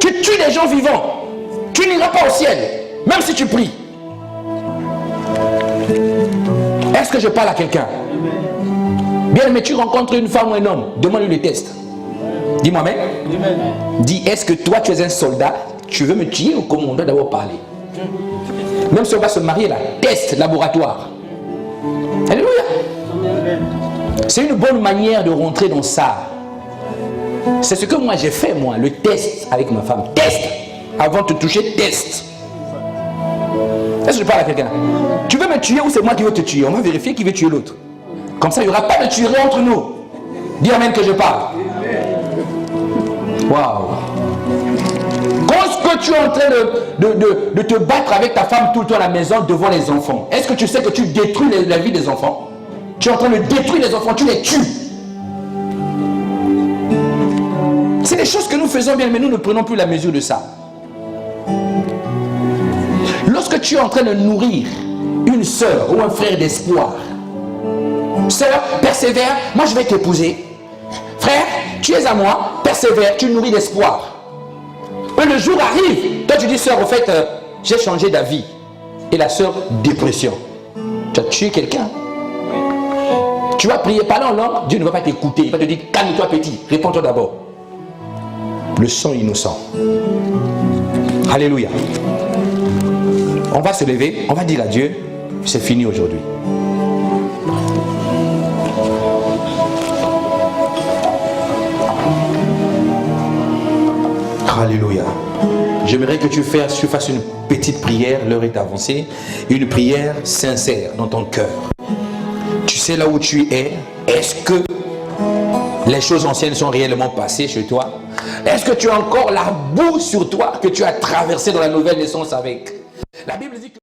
Tu tues les gens vivants. Tu n'iras pas au ciel, même si tu pries. Est-ce que je parle à quelqu'un? Bien, mais tu rencontres une femme ou un homme, demande-lui le test. Dis-moi, mais. Dis, est-ce que toi, tu es un soldat? Tu veux me tuer ou comment on doit d'abord parler? Même si on va se marier là, test laboratoire. Alléluia. C'est une bonne manière de rentrer dans ça. C'est ce que moi j'ai fait, moi, le test avec ma femme. Test. Avant de te toucher, test. Est-ce que je parle à quelqu'un? Tu veux me tuer ou c'est moi qui veux te tuer? On va vérifier qui veut tuer l'autre. Comme ça, il n'y aura pas de tuerie entre nous. Dis amen que je parle. Waouh. Quand tu es en train de te battre avec ta femme tout le temps à la maison devant les enfants, est-ce que tu sais que tu détruis la vie des enfants? Tu es en train de détruire les enfants, tu les tues. C'est des choses que nous faisons bien, mais nous ne prenons plus la mesure de ça. Lorsque tu es en train de nourrir une soeur ou un frère d'espoir, sœur, persévère, moi je vais t'épouser. Frère, tu es à moi, persévère, tu nourris l'espoir. Et le jour arrive, toi tu dis, sœur, au fait, j'ai changé d'avis. Et la sœur, dépression. Tu as tué quelqu'un. Tu vas prier, parler en langue, Dieu ne va pas t'écouter. Il va te dire, calme-toi petit, réponds-toi d'abord. Le sang innocent. Alléluia. On va se lever, on va dire à Dieu, c'est fini aujourd'hui. Alléluia. J'aimerais que tu fasses une petite prière, l'heure est avancée, une prière sincère dans ton cœur. Tu sais là où tu es, est-ce que les choses anciennes sont réellement passées chez toi? Est-ce que tu as encore la boue sur toi que tu as traversé dans la nouvelle naissance avec? La Bible dit que